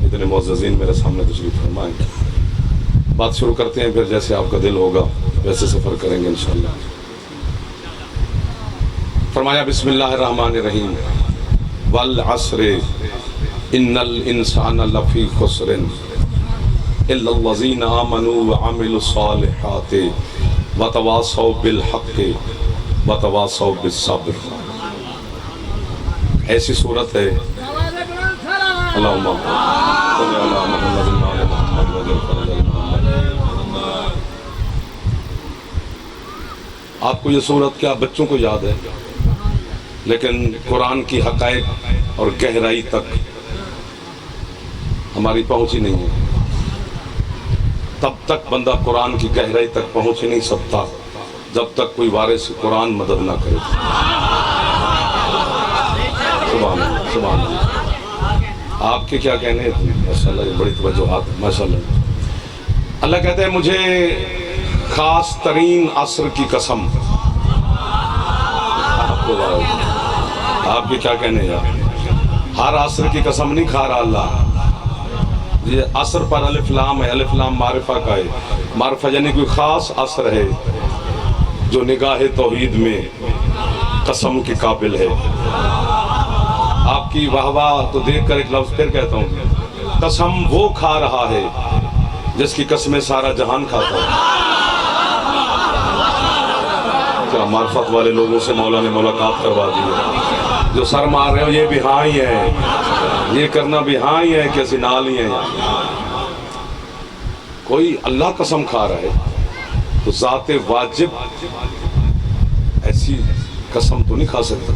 اتنے معززین میرے سامنے تشریف فرمائیں. بات شروع کرتے ہیں، پھر جیسے آپ کا دل ہوگا ویسے سفر کریں گے انشاءاللہ. فرمایا بسم اللہ الرحمن الرحیم والعصر ان الانسان لفی خسر الا الذین آمنوا وعملوا الصالحات وتواصوا بالحق وتواصوا بالصبر. ایسی صورت ہے اللہم صلی علی محمد وعلی محمد وعلی محمد. آپ کو یہ صورت کیا بچوں کو یاد ہے، لیکن قرآن کی حقائق اور گہرائی تک ہماری پہنچ ہی نہیں ہے. تب تک بندہ قرآن کی گہرائی تک پہنچ ہی نہیں سکتا جب تک کوئی وارث قرآن مدد نہ کرے. سبحان اللہ سبحان اللہ. آپ کے کیا کہنے ہیں؟ ماشاءاللہ یہ بڑی توجہات ہے ماشاءاللہ. اللہ کہتے ہیں مجھے خاص ترین عصر کی قسم. آپ کے کیا کہنے ہیں؟ ہر عصر کی قسم نہیں کھا رہا اللہ. یہ عصر پر الف لام ہے، الف لام معرفہ کا ہے. معرفہ یعنی کوئی خاص عصر ہے جو نگاہ توحید میں قسم کے قابل ہے. آپ کی واہ واہ تو دیکھ کر ایک لفظ پھر کہتا ہوں، قسم وہ کھا رہا ہے جس کی قسمیں سارا جہان کھاتا ہے. کیا معرفت والے لوگوں سے مولا نے ملاقات کروا دی ہے. جو سر مار رہے ہو یہ بھی ہاں ہی ہے، یہ کرنا بھی ہاں ہی ہے، کیسی نال ہی ہے. کوئی اللہ قسم کھا رہا ہے تو ذات واجب ایسی قسم تو نہیں کھا سکتا.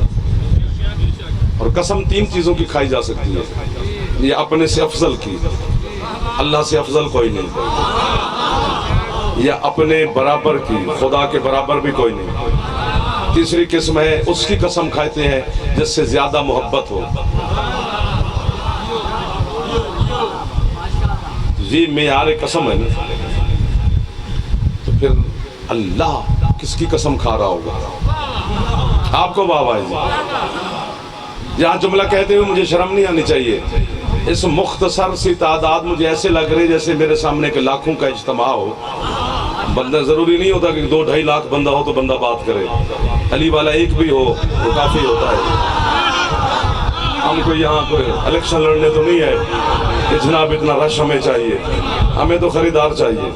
اور قسم تین چیزوں کی کھائی جا سکتی ہے. یہ اپنے سے افضل کی، اللہ سے افضل کوئی نہیں. یا اپنے برابر کی، خدا کے برابر بھی کوئی نہیں. تیسری قسم ہے اس کی قسم کھاتے ہیں جس سے زیادہ محبت ہو. یہ معیار قسم ہے نا. تو پھر اللہ کس کی قسم کھا رہا ہوگا؟ آپ کو بابا یہاں جملہ کہتے ہوئے مجھے شرم نہیں آنی چاہیے. اس مختصر سی تعداد مجھے ایسے لگ رہی جیسے میرے سامنے کے لاکھوں کا اجتماع ہو. بندہ ضروری نہیں ہوتا کہ 2-2.5 لاکھ بندہ ہو تو بندہ بات کرے. علی والا ایک بھی ہو تو کافی ہوتا ہے. ہم کو یہاں کوئی الیکشن لڑنے تو نہیں ہے کہ جناب اتنا رش ہمیں چاہیے. ہمیں تو خریدار چاہیے،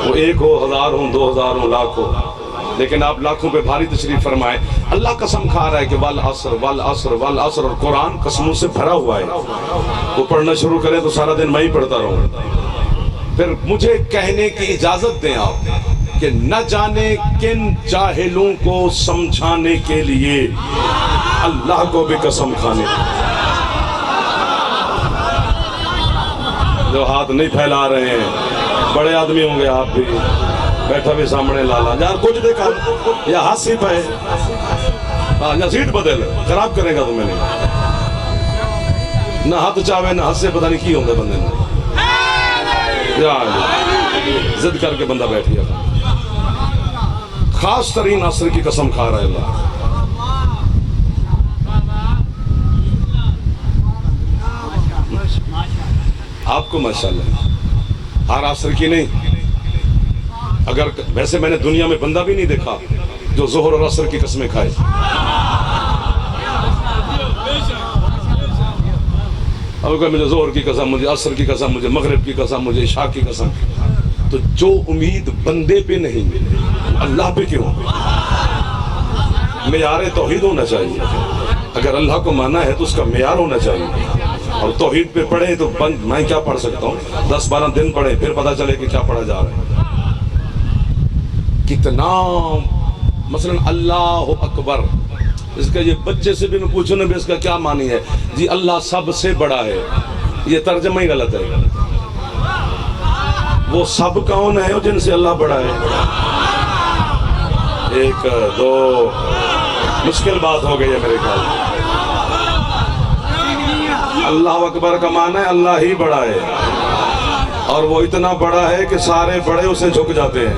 وہ 1 ہو، 1000 ہوں، 2000 ہوں، لاکھ ہو. لیکن آپ لاکھوں پہ بھاری تشریف فرمائے. اللہ قسم کھا رہا ہے کہ والعصر والعصر والعصر. اور قرآن قسموں سے بھرا ہوا ہے. وہ پڑھنا شروع کریں تو سارا دن میں ہی پڑھتا رہوں. پھر مجھے کہنے کی اجازت دیں آپ کہ نہ جانے کن جاہلوں کو سمجھانے کے لیے اللہ کو بھی قسم کھانے. جو ہاتھ نہیں پھیلا رہے ہیں بڑے آدمی ہوں گے آپ بھی، بیٹھا بھی سامنے لالا یار کچھ دیکھا یا ہاتھ سی پہ یا سیٹ بدل خراب کرے گا تمہیں. نہ ہاتھ چاہے نہ ہاتھ سے پتہ نہیں کی ہوں گے بندے نے. ضد کر کے بندہ بیٹھ گیا. خاص ترین عصر کی قسم کھا رہا ہے اللہ. آپ کو ماشاءاللہ ہر عصر کی نہیں. اگر ویسے میں نے دنیا میں بندہ بھی نہیں دیکھا جو ظہر اور عصر کی قسمیں کھائے. اب کہ مجھے ظہر کی قسم، مجھے عصر کی قسم، مجھے مغرب کی قسم، مجھے عشاء کی قسم. تو جو امید بندے پہ نہیں اللہ پہ کیوں؟ معیار توحید ہونا چاہیے. اگر اللہ کو مانا ہے تو اس کا معیار ہونا چاہیے. اور توحید پہ پڑھیں تو میں کیا پڑھ سکتا ہوں؟ 10-12 دن پڑھیں پھر پتہ چلے کہ کیا پڑھا جا رہا ہے. کتنا مثلا اللہ اکبر، اس کا یہ بچے سے بھی میں پوچھوں نا بھی اس کا کیا معنی ہے؟ جی اللہ سب سے بڑا ہے. یہ ترجمہ ہی غلط ہے. وہ سب کون ہے جن سے اللہ بڑا ہے؟ 1 2 مشکل بات ہو گئی ہے میرے خیال. اللہ اکبر کا معنی ہے اللہ ہی بڑا ہے، اور وہ اتنا بڑا ہے کہ سارے بڑے اسے جھک جاتے ہیں.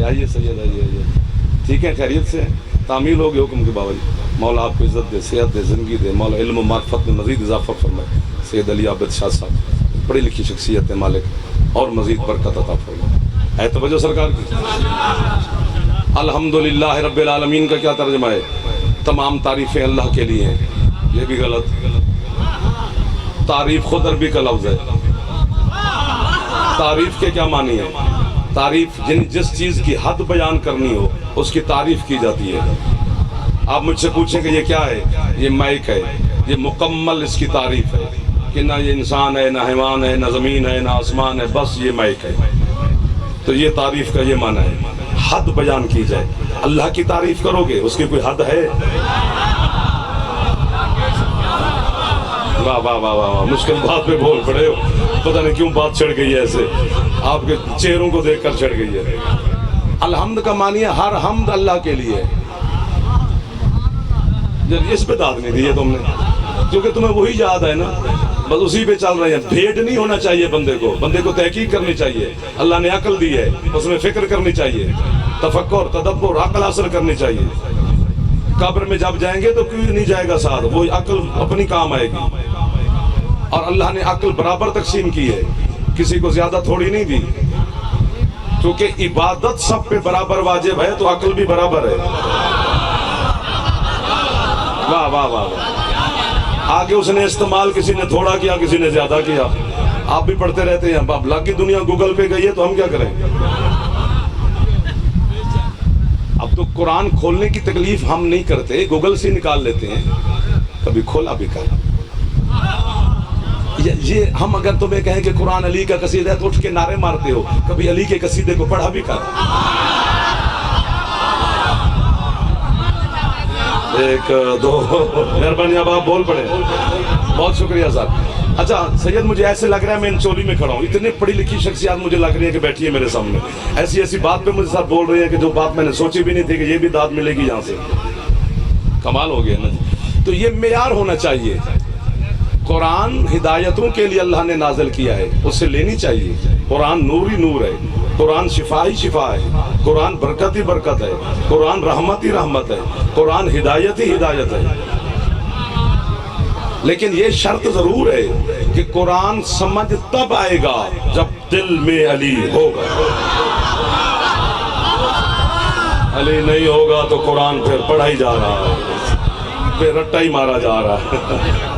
آئیے سید آئیے. ٹھیک ہے خیریت سے تعمیل ہوگی حکم کے بابا جی. مولا آپ کو عزت دے، صحت دے، زندگی دے، مولا علم و معرفت میں مزید اضافہ فرمائے۔ سید علی عابد شاہ صاحب پڑھی لکھی شخصیت ہے، مالک اور مزید برکت عطا فرمائے۔ ہے توجہ سرکار کی؟ الحمدللہ رب العالمین کا کیا ترجمہ ہے؟ تمام تعریفیں اللہ کے لیے ہیں۔ یہ بھی غلط۔ تعریف خود عربی کا لفظ ہے۔ تعریف کے کیا معنی ہے؟ تعریف جس چیز کی حد بیان کرنی ہو اس کی تعریف کی جاتی ہے۔ آپ مجھ سے پوچھیں کہ یہ کیا ہے؟ یہ مائک ہے، یہ مکمل اس کی تعریف ہے کہ نہ یہ انسان ہے، نہ حیوان ہے، نہ زمین ہے، نہ آسمان ہے، بس یہ مائک ہے۔ تو یہ تعریف کا یہ معنی ہے، حد بیان کی جائے۔ اللہ کی تعریف کرو گے، اس کی کوئی حد ہے؟ واہ واہ واہ واہ، مشکل بات پہ بول پڑے ہو، پتہ نہیں کیوں بات چڑھ گئی ہے ایسے، آپ کے چہروں کو دیکھ کر چڑھ گئی ہے۔ الحمد کا معنی ہے ہر حمد اللہ کے لیے۔ اس پہ داد نہیں دی ہے تم نے، کیونکہ تمہیں وہی یاد ہے نا، بس اسی پہ چل رہے ہیں۔ بھیٹ نہیں ہونا چاہیے بندے کو تحقیق کرنی چاہیے۔ اللہ نے عقل دی ہے، اس میں فکر کرنی چاہیے، تفکر، تدبر، عقل حاصل کرنی چاہیے۔ قبر میں جب جائیں گے تو کوئی نہیں جائے گا ساتھ، وہ عقل اپنی کام آئے گی۔ اور اللہ نے عقل برابر تقسیم کی ہے، کسی کو زیادہ تھوڑی نہیں دی، کیونکہ عبادت سب پہ برابر واجب ہے تو عقل بھی برابر ہے۔ واہ واہ واہ، آگے اس نے استعمال کسی نے تھوڑا کیا، کسی نے زیادہ کیا۔ آپ بھی پڑھتے رہتے ہیں، اب لاکھ کی دنیا گوگل پہ گئی ہے تو ہم کیا کریں؟ اب تو قرآن کھولنے کی تکلیف ہم نہیں کرتے، گوگل سے نکال لیتے ہیں، کبھی کھولا بھی کر۔ یہ ہم اگر تمہیں کہیں کہ قرآن علی کا قصیدہ ہے تو اٹھ کے نعرے مارتے ہو، کبھی علی کے قصیدے کو پڑھا بھی کر۔ ایک دو مہربانی، اب آپ بول پڑے، بہت شکریہ صاحب۔ اچھا سید، مجھے ایسے لگ رہا ہے میں ان چولی میں کھڑا ہوں، اتنے پڑھی لکھی شخصیات مجھے لگ رہی ہے کہ بیٹھی ہے میرے سامنے، ایسی بات پہ مجھے ساتھ بول رہی ہے کہ جو بات میں نے سوچی بھی نہیں تھی کہ یہ بھی داد ملے گی یہاں سے۔ کمال ہو گیا نا جی۔ تو یہ معیار ہونا چاہیے۔ قرآن ہدایتوں کے لیے اللہ نے نازل کیا ہے، اس سے لینی چاہیے۔ قرآن نور ہی نور ہے، قرآن شفا ہی شفا ہے، قرآن برکت ہی برکت ہے، قرآن رحمت ہی رحمت ہے، قرآن ہدایت ہی ہدایت ہے۔ لیکن یہ شرط ضرور ہے کہ قرآن سمجھ تب آئے گا جب دل میں علی ہوگا۔ علی نہیں ہوگا تو قرآن پھر پڑھا ہی جا رہا ہے، پھر رٹا ہی مارا جا رہا ہے۔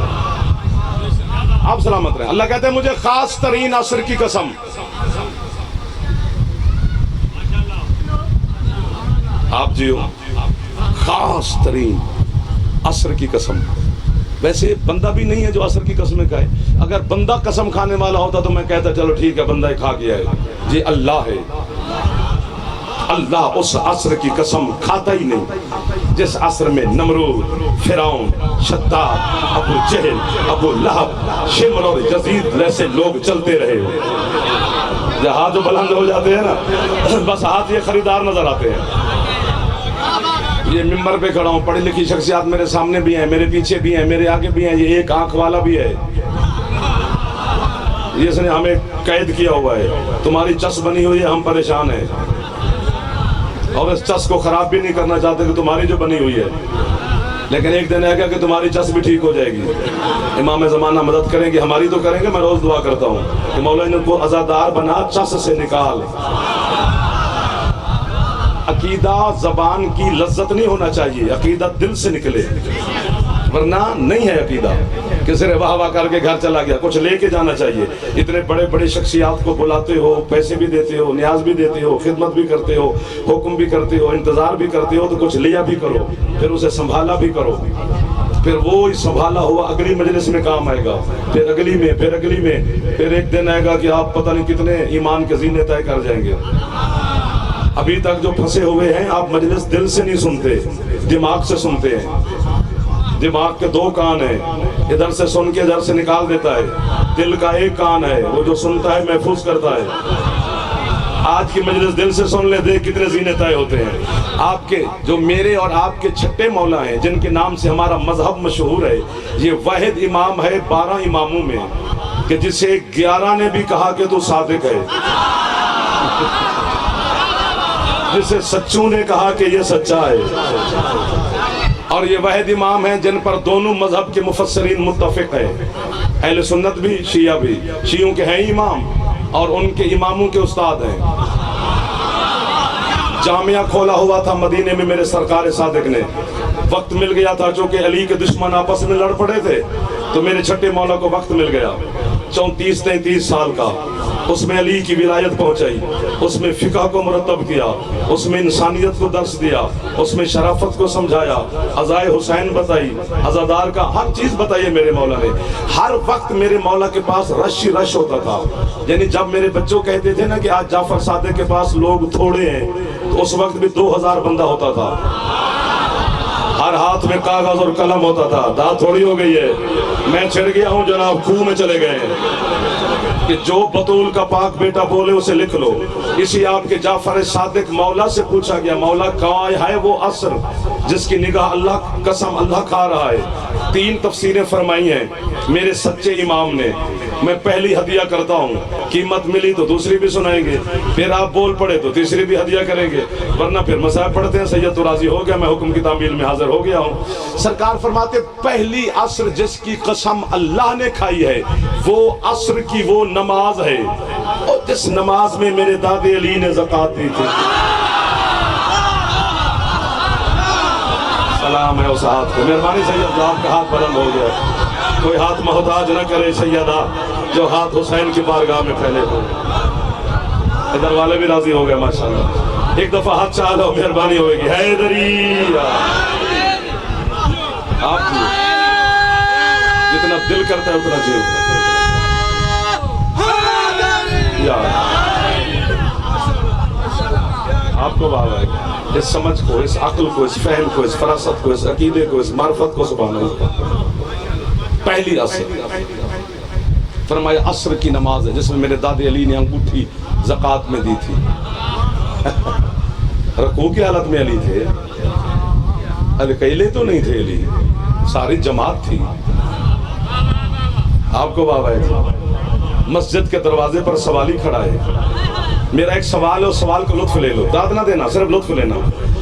آپ سلامت رہیں۔ اللہ کہتے ہیں مجھے خاص ترین عصر کی قسم، آپ جیو، خاص ترین عصر کی قسم۔ ویسے بندہ بھی نہیں ہے جو عصر کی قسمیں کھائے، اگر بندہ قسم کھانے والا ہوتا تو میں کہتا چلو ٹھیک ہے بندہ ہی کھا گیا ہے۔ یہ اللہ ہے، اللہ اس عصر کی قسم کھاتا ہی نہیں جس عصر میں نمرود، فرعون، شداد، ابو جہل، ابو لہب، شمر اور یزید جیسے لوگ چلتے رہے۔ ہاتھ جو بلند ہو جاتے ہیں نا، بس ہاتھ یہ خریدار نظر آتے ہیں۔ یہ ممبر پہ کھڑا ہوں، پڑھی لکھی شخصیات میرے سامنے بھی ہیں، میرے پیچھے بھی ہیں، میرے آگے بھی ہیں، یہ ایک آنکھ والا بھی ہے، یہ اس نے ہمیں قید کیا ہوا ہے۔ تمہاری چس بنی ہوئی ہے، ہم پریشان ہیں، اور اس چس کو خراب بھی نہیں کرنا چاہتے کہ تمہاری جو بنی ہوئی ہے، لیکن ایک دن آئے گا کہ تمہاری چس بھی ٹھیک ہو جائے گی۔ امام زمانہ مدد کریں گے، ہماری تو کریں گے۔ میں روز دعا کرتا ہوں کہ مولا ان کو عزادار بنا، چس سے نکال۔ عقیدہ زبان کی لذت نہیں ہونا چاہیے، عقیدہ دل سے نکلے، ورنہ نہیں ہے عقیدہ کہ صرف واہ واہ کر کے گھر چلا گیا، کچھ لے کے جانا چاہیے۔ اتنے بڑے بڑے شخصیات کو بلاتے ہو، پیسے بھی دیتے ہو، نیاز بھی دیتے ہو، خدمت بھی کرتے ہو، حکم بھی کرتے ہو، انتظار بھی کرتے ہو، تو کچھ لیا بھی کرو، پھر اسے سنبھالا بھی کرو، پھر وہ سنبھالا ہوا اگلی مجلس میں کام آئے گا، پھر اگلی میں، پھر اگلی میں، پھر ایک دن آئے گا کہ آپ پتہ نہیں کتنے ایمان کے زینے طے کر جائیں گے۔ ابھی تک جو پھنسے ہوئے ہیں، آپ مجلس دل سے نہیں سنتے، دماغ سے سنتے ہیں۔ دماغ کے دو کان ہیں، ادھر سے سن کے ادھر سے نکال دیتا ہے، دل کا ایک کان ہے، وہ جو سنتا ہے محفوظ کرتا ہے۔ آج کی مجلس دل سے سن لے، دیکھ کتنے زینے طے ہوتے ہیں۔ آپ کے جو میرے اور آپ کے چھٹے مولا ہیں، جن کے نام سے ہمارا مذہب مشہور ہے، یہ واحد امام ہے 12 اماموں میں، کہ جسے 11 نے بھی کہا کہ تو صادق ہے، جسے سچوں نے کہا کہ یہ سچا ہے۔ اور یہ واحد امام ہیں جن پر دونوں مذہب کے مفسرین متفق ہیں، اہل سنت بھی شیعہ بھی، شیعوں کے ہیں امام اور ان کے اماموں کے استاد ہیں۔ جامعہ کھولا ہوا تھا مدینے میں میرے سرکار صادق نے، وقت مل گیا تھا چونکہ علی کے دشمن آپس میں لڑ پڑے تھے، تو میرے چھٹے مولا کو وقت مل گیا 34-33 سال کا، اس میں علی کی ولایت پہنچائی، اس میں فقہ کو مرتب کیا، اس میں انسانیت کو درس دیا، اس میں شرافت کو سمجھایا، عزائے حسین بتائی، عزادار کا ہر چیز بتائی میرے مولا نے۔ ہر وقت میرے مولا کے پاس رش ہی رش ہوتا تھا، یعنی جب میرے بچوں کہتے تھے نا کہ آج جعفر صادق کے پاس لوگ تھوڑے ہیں، تو اس وقت بھی 2000 بندہ ہوتا تھا، ہر ہاتھ میں کاغذ اور قلم ہوتا تھا۔ داد تھوڑی ہو گئی ہے، میں چھڑ گیا ہوں جناب، خوں میں چلے گئے کہ جو بطول کا پاک بیٹا بولے اسے لکھ لو۔ اسی آپ کے جعفر صادق مولا سے پوچھا گیا، مولا کہاں ہے وہ عصر جس کی نگاہ اللہ قسم اللہ کھا رہا ہے؟ 3 تفسیریں فرمائی ہیں میرے سچے امام نے۔ میں پہلی ہدیہ کرتا ہوں، قیمت ملی تو دوسری بھی سنائیں گے، پھر آپ بول پڑے تو تیسری بھی ہدیہ کریں گے، ورنہ پھر مسائل پڑھتے ہیں۔ سید تو راضی ہو گیا، میں حکم کی تعمیل میں حاضر ہو گیا ہوں۔ سرکار فرماتے پہلی عصر جس کی قسم اللہ نے کھائی ہے وہ عصر کی وہ نماز ہے اور جس نماز میں میرے دادے علی نے زکوٰۃ دی تھی۔ سلام ہے اس ہاتھ کو، مہربانی سید آپ کا ہاتھ بلند ہو گیا، کوئی ہاتھ محتاج نہ کرے سیدہ جو ہاتھ حسین کی بارگاہ میں پھیلے ہو۔ ادھر والے بھی راضی ہو گئے ماشاءاللہ، ایک دفعہ ہاتھ چالو، مہربانی ہوئے گی، حیدری آپ کی جتنا دل کرتا ہے اتنا جیب آپ کو بھاگ آئے گا، اس سمجھ کو، اس عقل کو، اس فہم کو، اس فراست کو، اس عقیدے کو، اس معرفت کو، سبحان اللہ۔ پہلی عصر فرمایا عصر کی نماز ہے جس میں میرے دادے علی نے انگوٹھی زکوٰۃ میں دی تھی۔ رکوع کی حالت میں علی تھے، اکیلے تو نہیں تھے علی، ساری جماعت تھی۔ آپ کو بابا ہے مسجد کے دروازے پر سوالی کھڑا ہے، میرا ایک سوال ہے، اس سوال کو لطف لے لو، داد نہ دینا، صرف لطف لینا۔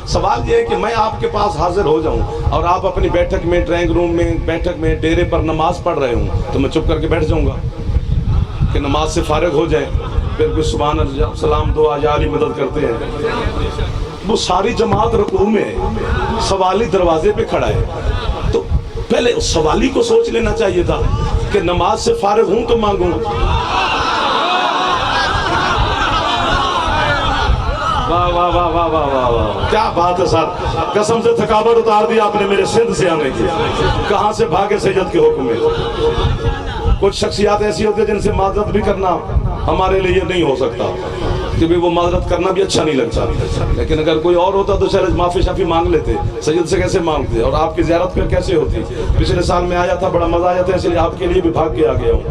سوال یہ ہے کہ میں آپ کے پاس حاضر ہو جاؤں اور آپ اپنی بیٹھک میں، ڈرائنگ روم میں، بیٹھک میں، ڈیرے پر نماز پڑھ رہے ہوں تو میں چپ کر کے بیٹھ جاؤں گا کہ نماز سے فارغ ہو جائے، پھر کوئی سبحان اللہ سلام دعا یا علی مدد کرتے ہیں۔ وہ ساری جماعت رکوع میں، سوالی دروازے پہ کھڑا ہے، تو پہلے اس سوالی کو سوچ لینا چاہیے تھا کہ نماز سے فارغ ہوں تو مانگوں۔ واہ واہ واہ واہ واہ واہ واہ، کیا بات ہے سر، قسم سے تھکاوٹ اتار دی آپ نے میرے سندھ سے آنے کی، کہاں سے بھاگے سید کے حکم میں۔ کچھ شخصیات ایسی ہوتی ہیں جن سے معذرت بھی کرنا ہمارے لیے نہیں ہو سکتا، کیونکہ وہ معذرت کرنا بھی اچھا نہیں لگتا، لیکن اگر کوئی اور ہوتا تو شاید معافی شافی مانگ لیتے، سید سے کیسے مانگتے، اور آپ کی زیارت پھر کیسے ہوتی۔ پچھلے سال میں آیا تھا، بڑا مزہ آیا تھا، اس لیے آپ کے لیے بھی بھاگ کے آ گیا ہوں۔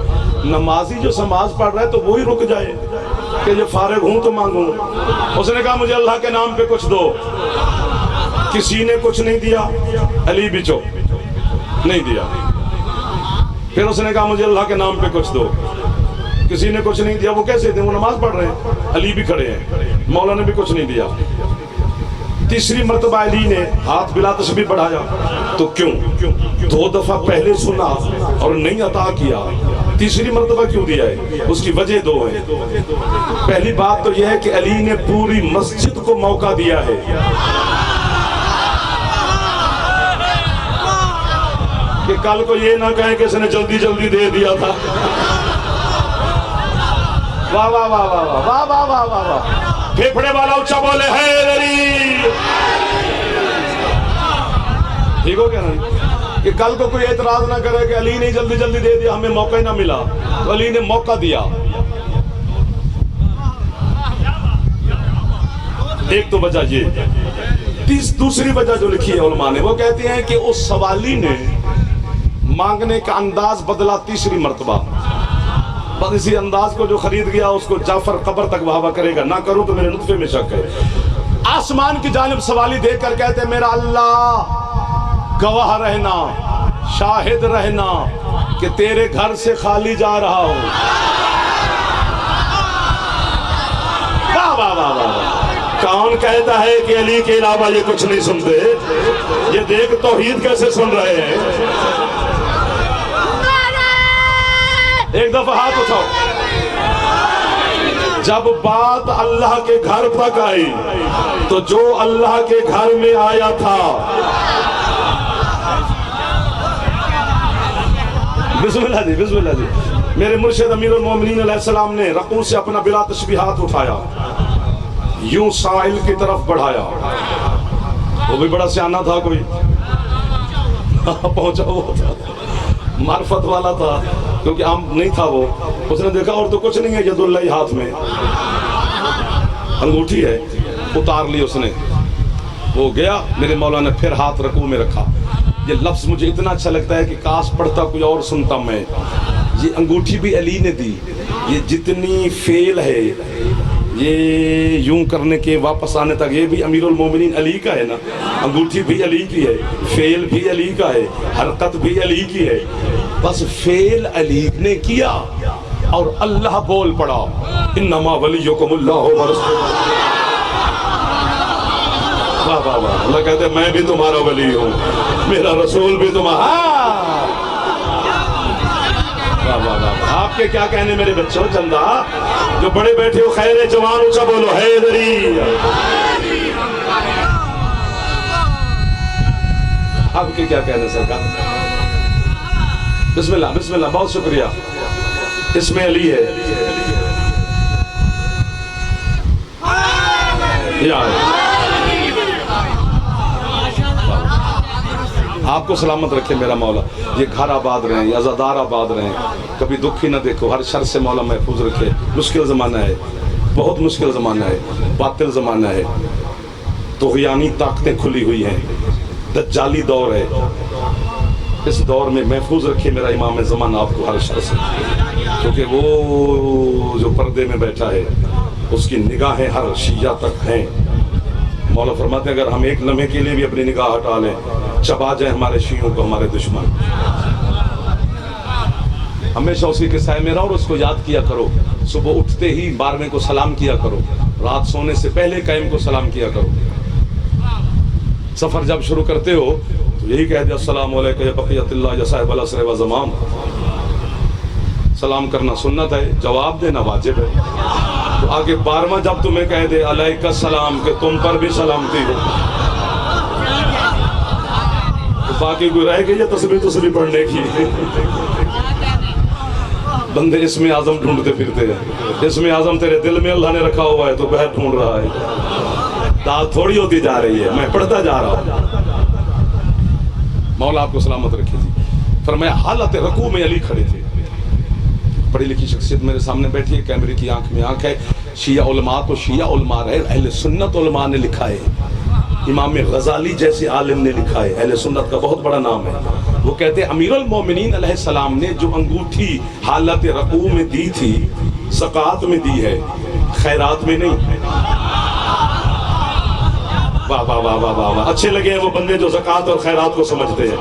نمازی جو نماز پڑھ رہا ہے تو وہی رک جائے کہ یہ فارغ ہوں تو مانگوں۔ اس نے کہا مجھے اللہ کے نام پہ کچھ دو، کسی نے کچھ نہیں دیا، علی بھی چپ نہیں دیا۔ پھر اس نے کہا مجھے اللہ کے نام پہ کچھ دو، کسی نے کچھ نہیں دیا۔ وہ کیسے دیں، وہ نماز پڑھ رہے ہیں، علی بھی کھڑے ہیں، مولا نے بھی کچھ نہیں دیا۔ تیسری مرتبہ علی نے ہاتھ بلا تسبیح بڑھایا، تو کیوں 2 دفعہ پہلے سنا اور نہیں عطا کیا، تیسری مرتبہ کیوں دیا ہے؟ اس کی وجہ 2 ہے۔ پہلی بات تو یہ ہے کہ علی نے پوری مسجد کو موقع دیا ہے، کہ کل کو یہ نہ کہیں کہ اس نے جلدی جلدی دے دیا تھا۔ واہ واہ واہ واہ واہ واہ واہ واہ واہ، پھیپھڑے والا اونچا بولے حیدری، ٹھیک ہو گیا نا؟ کہ کل کو کوئی اعتراض نہ کرے کہ علی نے جلدی جلدی دے دیا، ہمیں موقع ہی نہ ملا، تو علی نے موقع دیا۔ ایک تو وجہ یہ، دوسری وجہ جو لکھی ہے علماء نے، وہ کہتے ہیں کہ اس سوالی نے مانگنے کا انداز بدلا تیسری مرتبہ، بس اسی انداز کو جو خرید گیا اس کو جعفر قبر تک واہ واہ کرے گا، نہ کروں تو میرے نطفے میں شک ہے۔ آسمان کی جانب سوالی دیکھ کر کہتے ہیں میرا اللہ گواہ رہنا، شاہد رہنا کہ تیرے گھر سے خالی جا رہا ہوں۔ واہ واہ واہ واہ، کون کہتا ہے کہ علی کے علاوہ یہ کچھ نہیں سنتے؟ یہ دیکھ توحید کیسے سن رہے ہیں۔ ایک دفعہ ہاتھ اٹھاؤ۔ جب بات اللہ کے گھر تک آئی تو جو اللہ کے گھر میں آیا تھا، بسم اللہ جی، بسم اللہ جی، میرے مرشد امیر المومنین علیہ السلام نے رکوع سے اپنا بلا تشبیہات اٹھایا، یوں سائل کی طرف بڑھایا۔ وہ بھی بڑا سیانہ تھا، کوئی پہنچا ہوا تھا، معرفت والا تھا، کیونکہ عام نہیں تھا وہ۔ اس نے دیکھا اور تو کچھ نہیں ہے، ید اللہ ہاتھ میں انگوٹھی ہے، اتار لی اس نے۔ وہ گیا، میرے مولا نے پھر ہاتھ رکوع میں رکھا۔ یہ لفظ مجھے اتنا اچھا لگتا ہے کہ کاش پڑھتا کوئی اور سنتا میں۔ یہ انگوٹھی بھی علی نے دی، یہ جتنی فعل ہے یہ یوں کرنے کے واپس آنے تک، یہ بھی امیر المومنین علی کا ہے نا۔ انگوٹھی بھی علی کی ہے، فعل بھی علی کا ہے، حرکت بھی علی کی ہے، بس فعل علی نے کیا اور اللہ بول پڑا، انما ولیکم اللہ ورسولہ۔ واہ واہ واہ، اللہ کہتے ہیں میں بھی تمہارا ولی ہوں، میرا رسول بھی تمہارا۔ واہ واہ واہ، آپ کے کیا کہنے میرے بچوں؟ چندہ جو بڑے بیٹھے ہو، خیر جوان اونچا بولو، حیدری۔ آپ کے کیا کہنے سرکار؟ بسم اللہ بسم اللہ، بہت شکریہ۔ اس میں علی ہے، آپ کو سلامت رکھے میرا مولا، یہ گھر آباد رہیں، یہ عزادار آباد رہیں، کبھی دکھ ہی نہ دیکھو، ہر شر سے مولا محفوظ رکھے۔ مشکل زمانہ ہے، بہت مشکل زمانہ ہے، باطل زمانہ ہے، طغیانی طاقتیں کھلی ہوئی ہیں، دجالی دور ہے۔ اس دور میں محفوظ رکھے میرا امام زمان آپ کو ہر شر سے، کیونکہ وہ جو پردے میں بیٹھا ہے اس کی نگاہیں ہر شیعہ تک ہیں۔ مولا فرماتے ہیں اگر ہم ایک لمحے کے لیے بھی اپنی نگاہ ہٹا لیں، چبا جائیں ہمارے شیعوں کو ہمارے دشمن۔ ہمیشہ اسی کے سائے میں رہو اور اس کو یاد کیا کرو، صبح اٹھتے ہی 12ویں کو سلام کیا کرو، رات سونے سے پہلے قائم کو سلام کیا کرو۔ سفر جب شروع کرتے ہو تو یہی کہہ دیا السلام علیکم یا بقیت اللہ یا صاحب العصر و زمان۔ سلام کرنا سنت ہے، جواب دینا واجب ہے۔ تو آگے 12واں جب تمہیں کہہ دے علیک السلام کہ تم پر بھی سلامتی ہو، تو باقی کوئی رہ گئی ہے تسبیح پڑھنے کی؟ بندے اسم اعظم ڈھونڈتے پھرتے ہیں، اسم اعظم تیرے دل میں اللہ نے رکھا ہوا ہے تو بہت ڈھونڈ رہا ہے، داد تھوڑی ہوتی جا رہی ہے، میں پڑھتا جا رہا ہوں۔ مولا آپ کو سلامت رکھے جی۔ فرمایا حالت رکوع میں علی کھڑے تھے، پڑھی لکھی شخصیت میرے سامنے بیٹھی ہے، کیمرے کی آنکھ میں آنکھ ہے۔ شیعہ علماء تو شیعہ علماء رہے، اہل سنت علماء نے لکھا ہے، امام غزالی جیسے عالم نے لکھا ہے، اہل سنت کا بہت بڑا نام ہے۔ وہ کہتے ہیں امیر المومنین علیہ السلام نے جو انگوٹھی حالت رکوع میں دی تھی، زکوٰۃ میں دی ہے، خیرات میں نہیں۔ واہ واہ واہ واہ واہ، اچھے لگے ہیں وہ بندے جو زکوٰۃ اور خیرات کو سمجھتے ہیں۔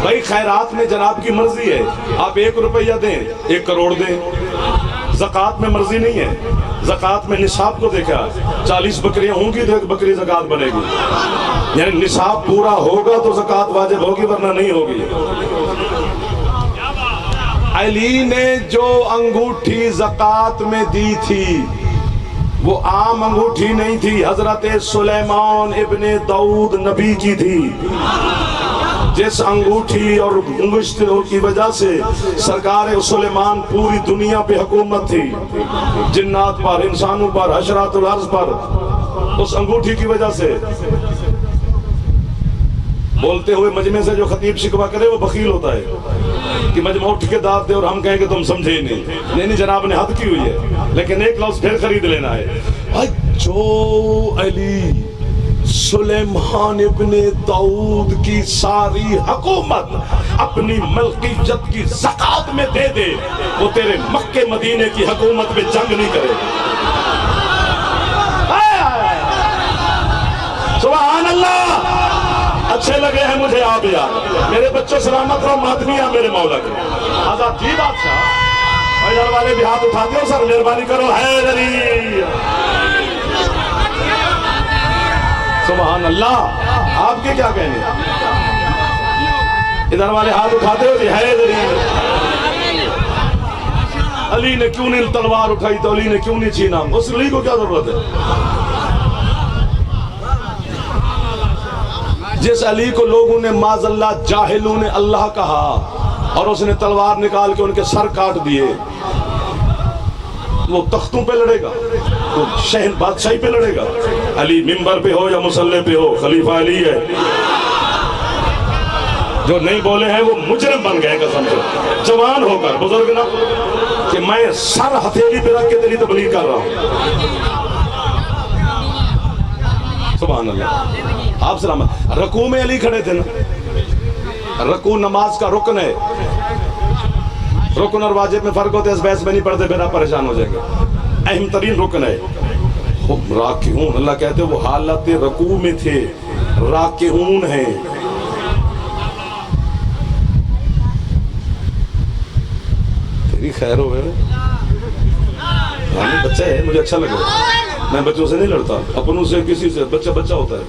بھائی خیرات میں جناب کی مرضی ہے، آپ 1 روپیہ دیں 1 کروڑ دیں، زکوٰۃ میں مرضی نہیں ہے۔ زکوٰۃ میں نصاب کو دیکھا، 40 بکریاں ہوں گی تو 1 بکری زکوٰۃ بنے گی، یعنی نصاب پورا ہوگا تو زکوٰۃ واجب ہوگی ورنہ نہیں ہوگی۔ علی نے جو انگوٹھی زکوٰۃ میں دی تھی وہ عام انگوٹھی نہیں تھی، حضرت سلیمان ابن داؤد نبی کی تھی، جس انگوٹھی اور انگشتوں کی وجہ سے سرکار سلیمان پوری دنیا پہ حکومت تھی، جنات پر، انسانوں پر، حشرات الارض پر، اس انگوٹھی کی وجہ سے۔ بولتے ہوئے مجمع سے جو خطیب شکوہ کرے وہ بخیل ہوتا ہے کہ مجمع اٹھ کے داد دے اور ہم کہیں کہ تم سمجھے ہی نہیں جناب نے حد کی ہوئی ہے، لیکن ایک لفظ پھر خرید لینا ہے۔ جو علی سلیمان ابن داؤد کی ساری حکومت اپنی ملکیت کی زکوٰۃ میں دے دے، وہ تیرے مکے مدینے کی حکومت میں جنگ نہیں کرے۔ سبحان اللہ، اچھے لگے ہیں مجھے آپ یار، میرے بچوں سلامت رہو، ماتمیاں میرے مولا کے آزاد جی بادشاہ۔ ادھر والے بھی ہاتھ اٹھاتے ہو سر، مہربانی کرو، حیدری سبحان اللہ. آپ کے کیا کہنے؟ ادھر والے ہاتھ اٹھاتے ہو جی حیدری. علی نے کیوں نہیں تلوار اٹھائی تو علی نے کیوں نہیں چھینا؟ اس علی کو کیا ضرورت ہے؟ جس علی کو لوگوں نے معاذ اللہ جاہلوں نے اللہ کہا اور اس نے تلوار نکال کے ان کے سر کاٹ دیے، وہ تختوں پہ لڑے گا؟ وہ شہن بادشاہی پہ لڑے گا؟ علی منبر پہ ہو یا مصلی پہ ہو، خلیفہ علی ہے. جو نہیں بولے ہیں وہ مجرم بن گئے قسم سے. جوان ہو کر بزرگ نا کہ میں سر ہتھیلی پہ رکھ کے تیری تبلیغ کر رہا ہوں. سبحان اللہ. آپ سلامت. رکوع میں علی کھڑے تھے نا. رکوع نماز کا رکن ہے. رکن اور واجب میں فرق ہوتے ہیں، اس بحث میں نہیں پڑھتے، پھر آپ پریشان ہو جائیں گے. اہم ترین رکن ہے. راکعون، اللہ کہتے ہیں وہ حالت رکوع میں تھے، راکعون ہیں. تیری خیر ہو گئے. بچہ ہے، مجھے اچھا لگا. میں بچوں سے نہیں لڑتا، اپنوں سے کسی سے. بچہ بچہ ہوتا ہے.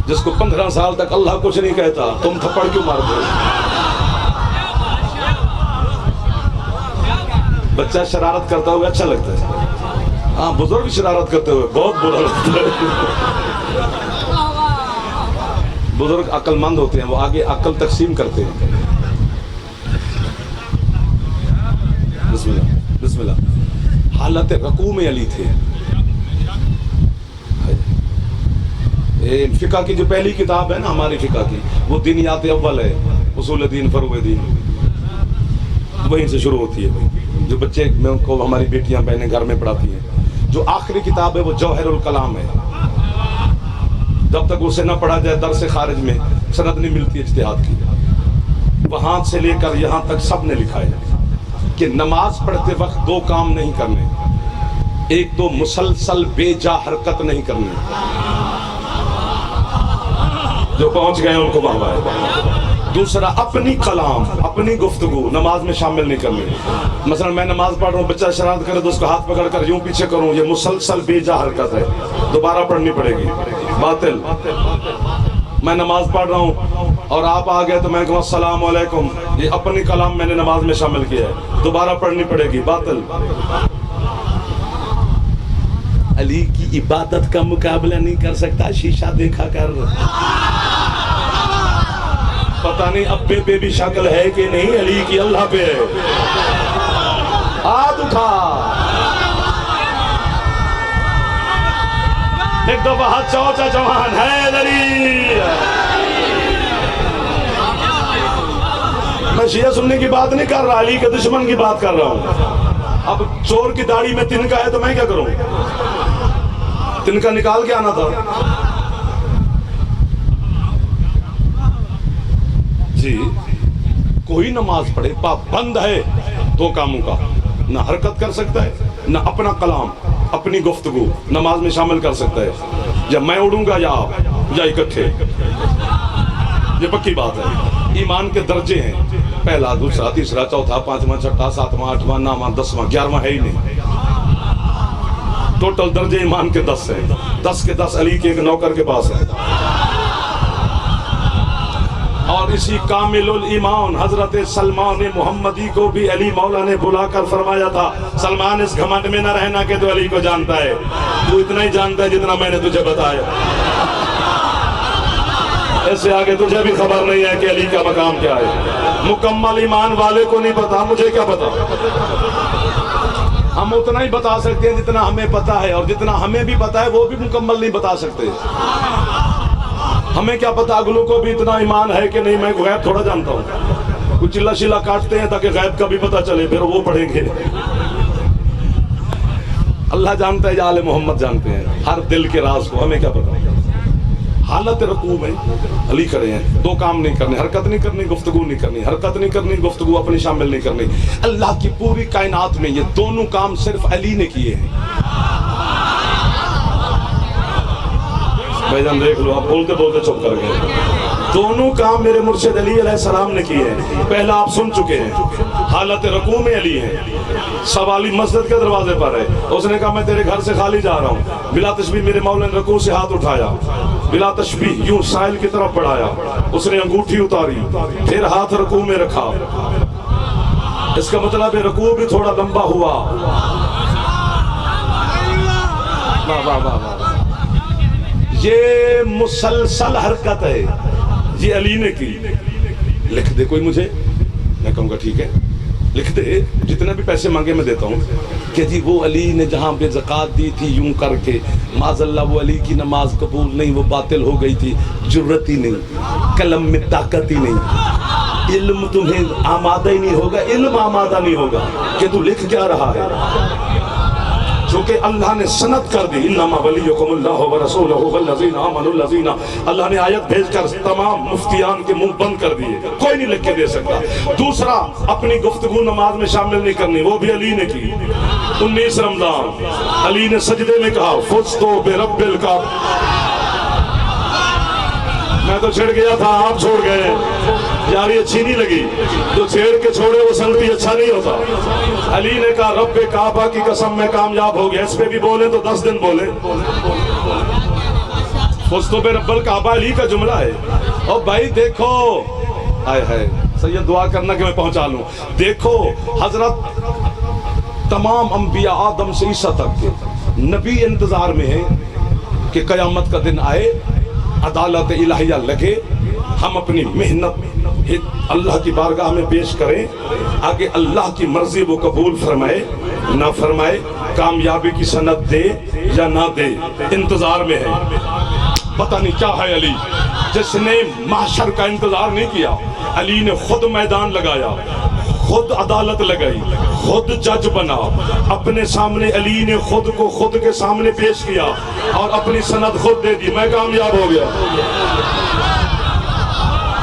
جس کو 15 سال تک اللہ کچھ نہیں کہتا، تم تھپڑ کیوں مارتے ہو؟ بچہ شرارت کرتا ہوئے اچھا لگتا ہے. ہاں بزرگ شرارت کرتے ہوئے بہت برا لگتا ہے. بزرگ عقل مند ہوتے ہیں، وہ آگے عقل تقسیم کرتے ہیں. بسم اللہ بسم اللہ. حالت رکوع میں علی تھے. فقہ کی جو پہلی کتاب ہے نا ہماری فقہ کی، وہ دینیات اول ہے، اصول دین فروع دین، وہیں سے شروع ہوتی ہے. جو بچے کو ہماری بیٹیاں بہنیں گھر میں پڑھاتی ہیں. جو آخری کتاب ہے وہ جوہر الکلام ہے. جب تک اسے نہ پڑھا جائے درس خارج میں سند نہیں ملتی اجتہاد کی. وہاں سے لے کر یہاں تک سب نے لکھا ہے کہ نماز پڑھتے وقت دو کام نہیں کرنے. ایک تو مسلسل بے جا حرکت نہیں کرنی. جو پہنچ گئے ان کو واہ ہے. دوسرا اپنی کلام، اپنی گفتگو نماز میں شامل نہیں کرنی. مثلا میں نماز پڑھ رہا ہوں، بچہ شرارت کرے تو اس کو ہاتھ پکڑ کر یوں پیچھے کروں، یہ مسلسل بے جا حرکت ہے، دوبارہ پڑھنی پڑے گی. باطل. میں نماز پڑھ رہا ہوں اور آپ آ گئے تو میں کہوں السلام علیکم، یہ اپنی کلام میں نے نماز میں شامل کیا ہے، دوبارہ پڑھنی پڑے گی. باطل. علی کی عبادت کا مقابلہ نہیں کر سکتا شیشہ دیکھا کر. پتہ نہیں ابے پہ بھی شکل ہے کہ نہیں، علی کی اللہ پہ ہے. ہاتھ اٹھا. ایک دفعہ ہاتھ چوچا جوان ہے علی. میں شیعہ سننے کی بات نہیں کر رہا، علی کے دشمن کی بات کر رہا ہوں. اب چور کی داڑھی میں تنکا ہے تو میں کیا کروں؟ تنکا نکال کے آنا تھا. جی کوئی نماز پڑھے پابند ہے دو کاموں کا، نہ حرکت کر سکتا ہے، نہ اپنا کلام اپنی گفتگو نماز میں شامل کر سکتا ہے. یا میں اڑوں گا یا آپ، یا اکٹھے. یہ پکی بات ہے. ایمان کے درجے ہیں، پہلا، دوسرا، تیسرا، چوتھا، پانچواں، چھٹا، ساتواں، آٹھواں، نواں، 10واں، 11واں ہے ہی نہیں. ٹوٹل درجے ایمان کے 10 ہیں. 10 کے 10 علی کے ایک نوکر کے پاس ہے. اور اسی کامل الایمان حضرت سلمان محمدی کو بھی علی مولا نے بلا کر فرمایا تھا، سلمان اس گھمنڈ میں نہ رہنا کہ تو علی کو جانتا ہے، تو اتنا ہی جانتا ہے جتنا میں نے تجھے بتایا. اس سے آگے تجھے بھی خبر نہیں ہے کہ علی کا مقام کیا ہے. مکمل ایمان والے کو نہیں پتا، مجھے کیا پتا. ہم اتنا ہی بتا سکتے ہیں جتنا ہمیں پتا ہے، اور جتنا ہمیں بھی پتا ہے وہ بھی مکمل نہیں بتا سکتے. ہمیں کیا پتا اگلوں کو بھی اتنا ایمان ہے کہ نہیں. میں غیب تھوڑا جانتا ہوں. کچھ چلا شلا کاٹتے ہیں تاکہ غیب کا بھی پتا چلے، پھر وہ پڑھیں گے. اللہ جانتا ہے یا آل محمد جانتے ہیں ہر دل کے راز کو، ہمیں کیا پتا. حالت رکوع میں علی کھڑے ہیں، دو کام نہیں کرنے، حرکت نہیں کرنی، گفتگو نہیں کرنی. حرکت نہیں کرنی، گفتگو اپنی شامل نہیں کرنی. اللہ کی پوری کائنات میں یہ دونوں کام صرف علی نے کیے ہیں. بھائی جان دیکھ لو، آپ بولتے بولتے چپ کر گئے. دونوں کام میرے مرشد علی علیہ السلام نے کیے ہیں. پہلا آپ سن چکے ہیں، حالت رکوع میں علی ہیں، سب علی مسجد کے دروازے پر ہے. اس نے کہا میں تیرے گھر سے خالی جا رہا ہوں. بلا تشبیہ میرے مولا نے رکوع سے ہاتھ اٹھایا، بلا تشبیہ یوں سائل کی طرف بڑھایا، اس نے انگوٹھی اتاری، پھر ہاتھ رکوع میں رکھا. اس کا مطلب ہے رکوع بھی تھوڑا لمبا ہوا. واہ واہ واہ واہ. یہ مسلسل حرکت ہے، یہ علی نے کی. لکھ دے کوئی مجھے، میں کہوں گا ٹھیک ہے لکھ دے، جتنے بھی پیسے مانگے میں دیتا ہوں، کہ جی وہ علی نے جہاں بے زکوٰۃ دی تھی یوں کر کے، معاذ اللہ وہ علی کی نماز قبول نہیں، وہ باطل ہو گئی تھی. جرت ہی نہیں، قلم میں طاقت ہی نہیں، علم تمہیں آمادہ ہی نہیں ہوگا، علم آمادہ نہیں ہوگا کہ تو لکھ کیا رہا ہے. چونکہ اللہ نے سند کر دی، انما ولیکم اللہ ورسولہ والذین آمنوا الذین، اللہ نے آیت بھیج کر تمام مفتیان کے منہ بند کر دیے، کوئی نہیں لکھ کے دے سکتا. دوسرا، اپنی گفتگو نماز میں شامل نہیں کرنی، وہ بھی علی نے کی. 19 رمضان علی نے سجدے میں کہا فزت برب الکعبہ. میں تو چھڑ گیا تھا، آپ چھوڑ گئے. یار یہ اچھی نہیں لگی، جو چھیڑ کے چھوڑے وہ سنگتی اچھا نہیں ہوتا. علی نے کہا رب کعبہ کی قسم میں کامیاب ہو گیا. اس پہ بھی بولے تو 10 دن بولے. فزت برب الکعبہ علی کا جملہ ہے. اور بھائی دیکھو، آئے ہے سید دعا کرنا کہ میں پہنچا لوں. دیکھو حضرت تمام انبیاء آدم سے عیسیٰ تک کے نبی انتظار میں ہیں کہ قیامت کا دن آئے، عدالت الہیہ لگے، ہم اپنی محنت اللہ کی بارگاہ میں پیش کریں، آگے اللہ کی مرضی وہ قبول فرمائے نہ فرمائے، کامیابی کی سند دے یا نہ دے، انتظار میں ہے. پتہ نہیں کیا ہے علی، جس نے محشر کا انتظار نہیں کیا. علی نے خود میدان لگایا، خود عدالت لگائی، خود جج بنا. اپنے سامنے علی نے خود کو خود کے سامنے پیش کیا اور اپنی سند خود دے دی. میں کامیاب ہو گیا.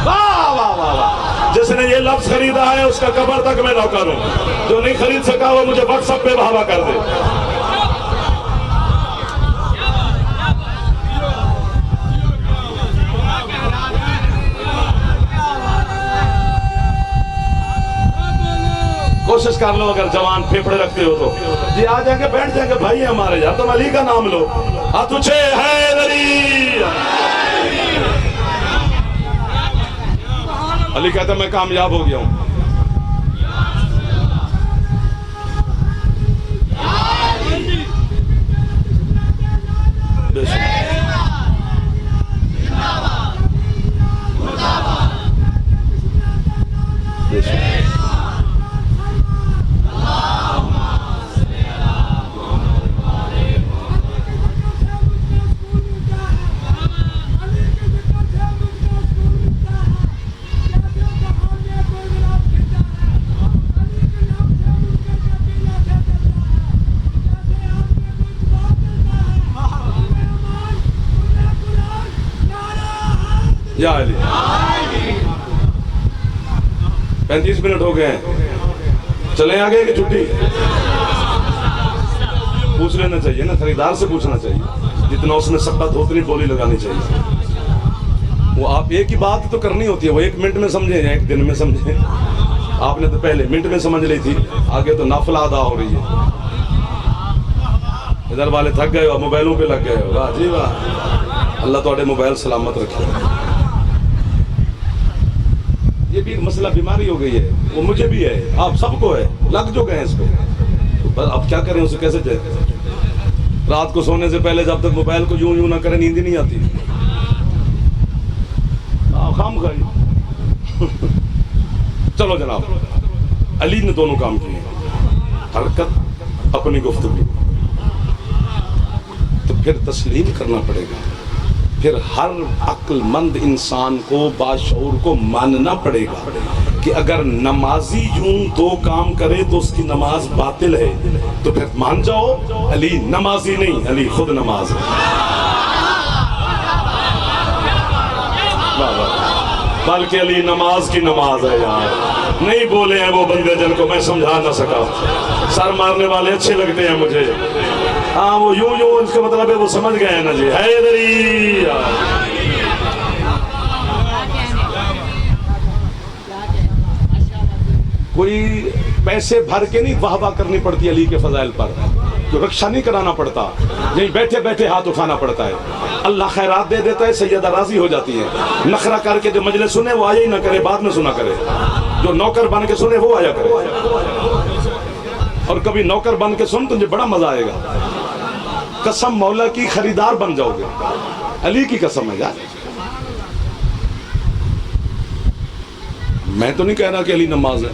واہ واہ واہ واہ. جس نے یہ لفظ خریدا ہے اس کا قبر تک میں نوکر ہوں. جو نہیں خرید سکا وہ مجھے واٹس ایپ پہ بھاوا کر دے. کوشش کر لو، اگر جوان پھیپڑے رکھتے ہو تو جی آ جائیں گے، بیٹھ جائیں گے. بھائی ہمارے یار تم علی کا نام لو. تجھے حیدری. علی کہتا ہے میں کامیاب ہو گیا ہوں. یا علی. 35 منٹ ہو گئے ہیں، چلیں آگے کہ چھٹی؟ پوچھ لینا چاہیے نا، خریدار سے پوچھنا چاہیے. جتنا اس نے سکت اتنی بولی لگانی چاہیے. وہ آپ ایک ہی بات تو کرنی ہوتی ہے، وہ 1 منٹ میں سمجھیں یا 1 دن میں سمجھیں. آپ نے تو پہلے منٹ میں سمجھ لی تھی، آگے تو نافلہ ادا ہو رہی ہے. ادھر والے تھک گئے ہو، موبائلوں پہ لگ گئے ہو. واہ جی واہ، اللہ تھوڑے موبائل سلامت رکھے. یہ بھی ایک مسئلہ بیماری ہو گئی ہے، وہ مجھے بھی ہے، آپ سب کو ہے، لگ جو گئے اس پہ. اب کیا کریں، اسے کیسے جائیں؟ رات کو سونے سے پہلے جب تک موبائل کو یوں نہ کریں نیند ہی نہیں آتی. خام خائی. چلو جناب، علی نے دونوں کام کیے، حرکت، اپنی گفتگو. تو پھر تسلیم کرنا پڑے گا. پھر ہر عقل مند انسان کو، باشعور کو ماننا پڑے گا کہ اگر نمازی یوں 2 کام کرے تو اس کی نماز باطل ہے. تو پھر مان جاؤ علی نمازی نہیں، علی خود نماز ہے. بلکہ علی نماز کی نماز ہے یار. نہیں بولے ہیں وہ بندے جن کو میں سمجھا نہ سکا. سر مارنے والے اچھے لگتے ہیں مجھے، ہاں وہ یوں اس کا مطلب ہے وہ سمجھ گئے ہیں نا جی. حیدری. کوئی پیسے بھر کے نہیں واہ واہ کرنی پڑتی علی کے فضائل پر، کوئی رکشہ نہیں کرانا پڑتا، یہیں بیٹھے بیٹھے ہاتھ اٹھانا پڑتا ہے، اللہ خیرات دے دیتا ہے، سیدہ راضی ہو جاتی ہے۔ نخرہ کر کے جو مجلس سنے وہ آیا ہی نہ کرے، بعد میں سنا کرے، جو نوکر بن کے سنے وہ آیا کرے، اور کبھی نوکر بن کے سن تجھے بڑا مزہ آئے گا، قسم مولا کی خریدار بن جاؤ گے، علی کی قسم ہے یار۔ میں تو نہیں کہہ رہا کہ علی نماز ہے،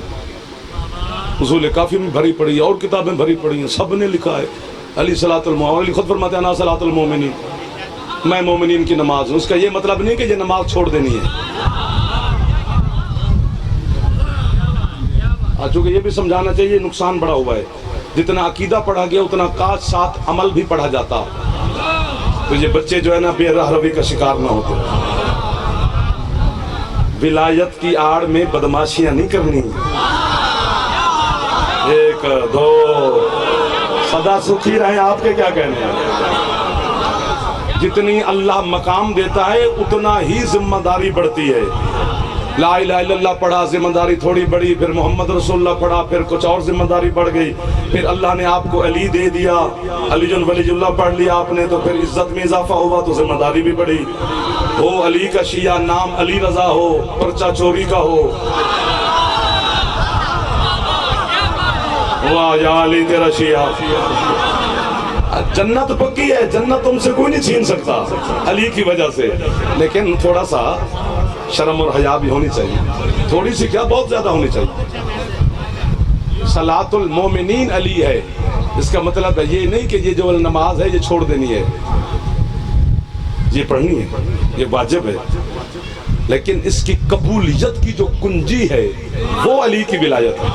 اصول کافی میں بھری پڑی ہے اور کتابیں بھری پڑی ہیں، سب نے لکھا ہے علی صلاۃ المومنین، علی خود فرماتے ہیں انا صلاۃ المومنین، میں مومنین کی نماز ہوں۔ اس کا یہ مطلب نہیں کہ یہ نماز چھوڑ دینی ہے، چونکہ یہ بھی سمجھانا چاہیے نقصان بڑا ہوا ہے، جتنا عقیدہ پڑھا گیا اتنا کاج ساتھ عمل بھی پڑھا جاتا، تو یہ بچے جو ہے نا بے راہ روی کا شکار نہ ہوتے۔ ولایت کی آڑ میں بدماشیاں نہیں کرنی، ایک دو، سدا سکھی رہیں، آپ کے کیا کہنے ہیں؟ جتنی اللہ مقام دیتا ہے اتنا ہی ذمہ داری بڑھتی ہے۔ لا الہ الا اللہ پڑھا، ذمہ داری تھوڑی بڑھی، پھر محمد رسول اللہ پڑھا، پھر کچھ اور ذمہ داری بڑھ گئی، پھر اللہ نے آپ کو علی دے دیا، علی جن ولی اللہ پڑھ لیا آپ نے، تو پھر عزت میں اضافہ ہوا تو ذمہ داری بھی بڑھی۔ ہو علی کا شیعہ، نام علی رضا ہو، پرچہ چوری کا ہو، واہ یا علی تیرا شیعہ۔ جنت پکی ہے، جنت تم سے کوئی نہیں چھین سکتا علی کی وجہ سے، لیکن تھوڑا سا شرم اور حیا بھی ہونی چاہیے، تھوڑی سی کیا بہت زیادہ ہونی چاہیے۔ صلاۃ المومنین علی ہے، اس کا مطلب ہے یہ نہیں کہ یہ جو نماز ہے یہ چھوڑ دینی ہے، یہ پڑھنی ہے، یہ واجب ہے، لیکن اس کی قبولیت کی جو کنجی ہے وہ علی کی ولایت ہے۔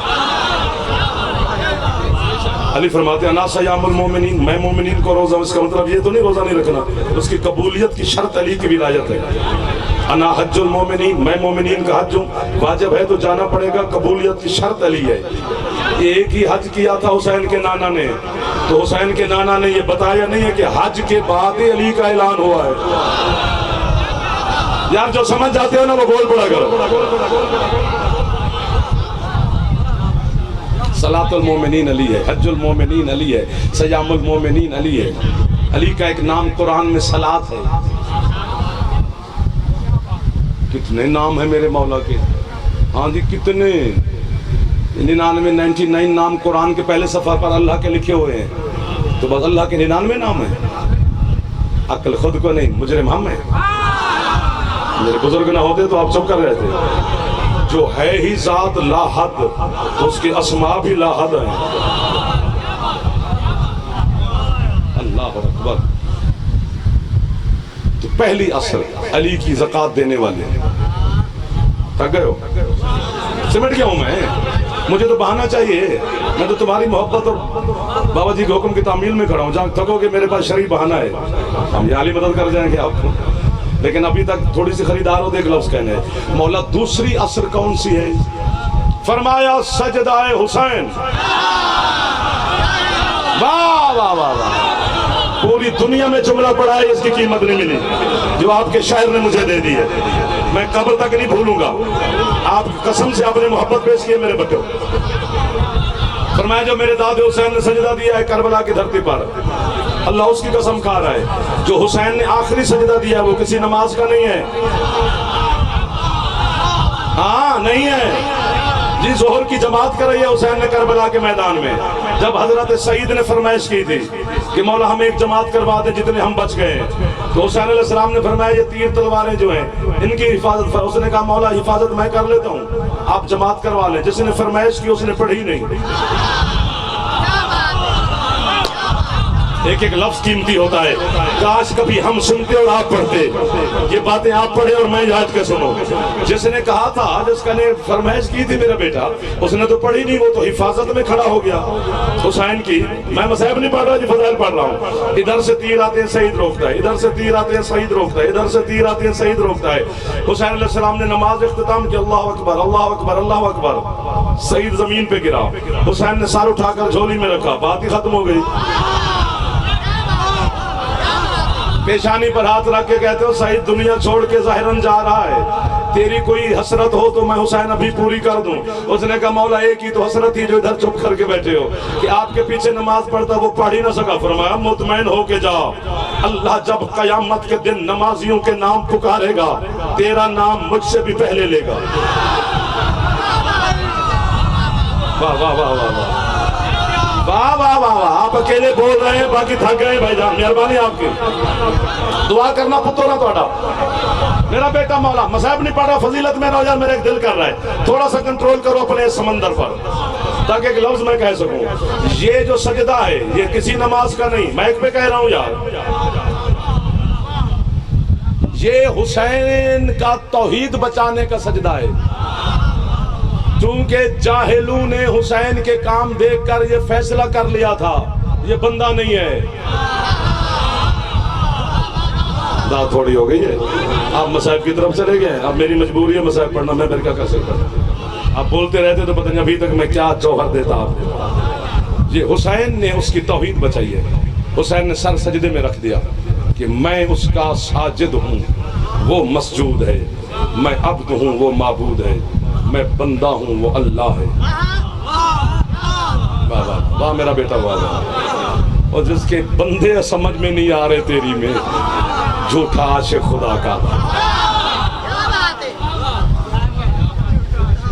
علی فرماتے ہیں انا صیام المومنین، میں مومنین کو روزہ، اس کا مطلب یہ تو نہیں روزہ نہیں رکھنا، اس کی قبولیت کی شرط علی کی ولایت ہے۔ انا حج المومنین، میں مومنین کا حج ہوں، واجب ہے تو جانا پڑے گا، قبولیت کی شرط علی ہے۔ ایک ہی حج کیا تھا حسین کے نانا نے، تو حسین کے نانا نے یہ بتایا نہیں ہے کہ حج کے بعد علی کا اعلان ہوا ہے۔ یار جو سمجھ جاتے ہو نا وہ بول پڑا کرو۔ صلاۃ المومنین علی ہے، حج المومنین علی ہے، صیام المومنین علی ہے۔ علی کا ایک نام قرآن میں صلاۃ ہے۔ کتنے نام ہیں میرے مولا کے، ہاں جی کتنے، 99 نام قرآن کے پہلے صفحہ پر اللہ کے لکھے ہوئے ہیں، تو بس اللہ کے 99 نام ہیں۔ عقل خود کو نہیں، مجرم ہم ہیں۔ میرے بزرگ نہ ہوتے تو آپ چپ کر رہے تھے۔ جو ہے ہی ذات لا حد، تو اس کے اسماء بھی لا حد ہیں۔ اللہ اکبر۔ تو پہلی اثر علی کی زکوٰۃ دینے والے تھک گئے ہو، سمٹ گیا ہوں میں، مجھے تو بہانا چاہیے، میں تو تمہاری محبت اور بابا جی کے حکم کی تعمیل میں کھڑا ہوں، جہاں تھکو گے میرے پاس شرعی بہانہ ہے، ہم یہ علی مدد کر جائیں گے آپ کو، لیکن ابھی تک تھوڑی سی خریدار ہو دیکھ لفظ کہنے۔ مولا دوسری اثر کون سی ہے؟ فرمایا سجدہ حسین۔ واہ واہ واہ واہ، پوری دنیا میں جملہ پڑھا ہے، اس کی قیمت نہیں ملی جو آپ کے شاعر نے مجھے دے دی ہے، میں قبر تک نہیں بھولوں گا۔ آپ قسم سے آپ نے محبت پیش کی ہے میرے بچوں۔ فرمایا جو میرے داد حسین نے سجدہ دیا ہے کربلا کی دھرتی پر، اللہ اس کی قسم کھا رہا ہے، جو حسین نے آخری سجدہ دیا وہ کسی نماز کا نہیں ہے، ہاں نہیں ہے جی، ظہر کی جماعت کر رہی ہے حسین نے کربلا کے میدان میں۔ جب حضرت سعید نے فرمائش کی تھی کہ مولا ہم ایک جماعت کروا دے جتنے ہم بچ گئے، تو حسین علیہ السلام نے فرمایا یہ تیر تلواریں جو ہیں ان کی حفاظت، اس نے کہا مولا حفاظت میں کر لیتا ہوں، آپ جماعت کروا لیں۔ جس نے فرمائش کی اس نے پڑھی نہیں۔ ایک ایک لفظ قیمتی ہوتا ہے، کاش کبھی ہم سنتے اور آپ پڑھتے، یہ باتیں آپ پڑھے اور میں یاد کے سنو۔ جس نے کہا تھا، جس کا نے فرمائش کی تھی میرا بیٹا، اس نے تو پڑھی نہیں، وہ تو حفاظت میں کھڑا ہو گیا حسین کی۔ میں مصائب نہیں پڑھ رہا جی، فضائل پڑھ رہا ہوں۔ ادھر سے تیر آتے ہیں سعید روکتا ہے، ادھر سے تیر آتے ہیں سعید روکتا ہے، ادھر سے تیر آتے ہیں سعید روکتا ہے۔ حسین علیہ السلام نے نماز اختتام کی، اللہ اکبر اللہ اکبر اللہ اکبر، سعید زمین پہ گرا، حسین نے سار اٹھا کر جھولی میں رکھا، بات ہی ختم ہو گئی۔ پیشانی پر ہاتھ رکھ کے کہتے ہو سعید دنیا چھوڑ کے ظاہراً جا رہا ہے، تیری کوئی حسرت ہو تو میں حسین ابھی پوری کر دوں. اس نے کہا مولا ایک ہی تو حسرت تھی جو ادھر چپ کر کے بیٹھے ہو کہ آپ کے پیچھے نماز پڑھتا وہ پڑھ ہی نہ سکا. فرمایا مطمئن ہو کے جا, اللہ جب قیامت کے دن نمازیوں کے نام پکارے گا تیرا نام مجھ سے بھی پہلے لے گا. واہ واہ واہ واہ واہ واہ واہ واہ. آپ اکیلے بول رہے ہیں, باقی تھک گئے بھائی جان. مہربانی آپ کی, دعا کرنا پتو نہ توڑا. میرا بیٹا مولا مصحف نہیں پڑھ رہا, فضیلت میں نہ ہو جائے, میرا ایک دل کر رہا ہے تھوڑا سا کنٹرول کرو اپنے سمندر پر تاکہ ایک لفظ میں کہہ سکوں. یہ جو سجدہ ہے یہ کسی نماز کا نہیں, میں ایک پہ کہہ رہا ہوں یار, یہ حسین کا توحید بچانے کا سجدہ ہے. چونکہ جاہلوں نے حسین کے کام دیکھ کر یہ فیصلہ کر لیا تھا یہ بندہ نہیں ہے. دعا تھوڑی ہو گئی ہے, آپ مصاحب کی طرف چلے گئے. اب میری مجبوری ہے مصاحب پڑھنا, میں پھر کیا کر سکتا ہوں. آپ بولتے رہتے تو پتہ نہیں ابھی تک میں کیا جوہر دیتا آپ کو. یہ حسین نے اس کی توحید بچائی ہے. حسین نے سر سجدے میں رکھ دیا کہ میں اس کا ساجد ہوں وہ مسجود ہے, میں عبد ہوں وہ معبود ہے, میں بندہ ہوں وہ اللہ ہے. واہ واہ واہ میرا بیٹا واہ واہ. اور جس کے بندے سمجھ میں نہیں آ رہے تیری میں, جھوٹا عاشق خدا کا.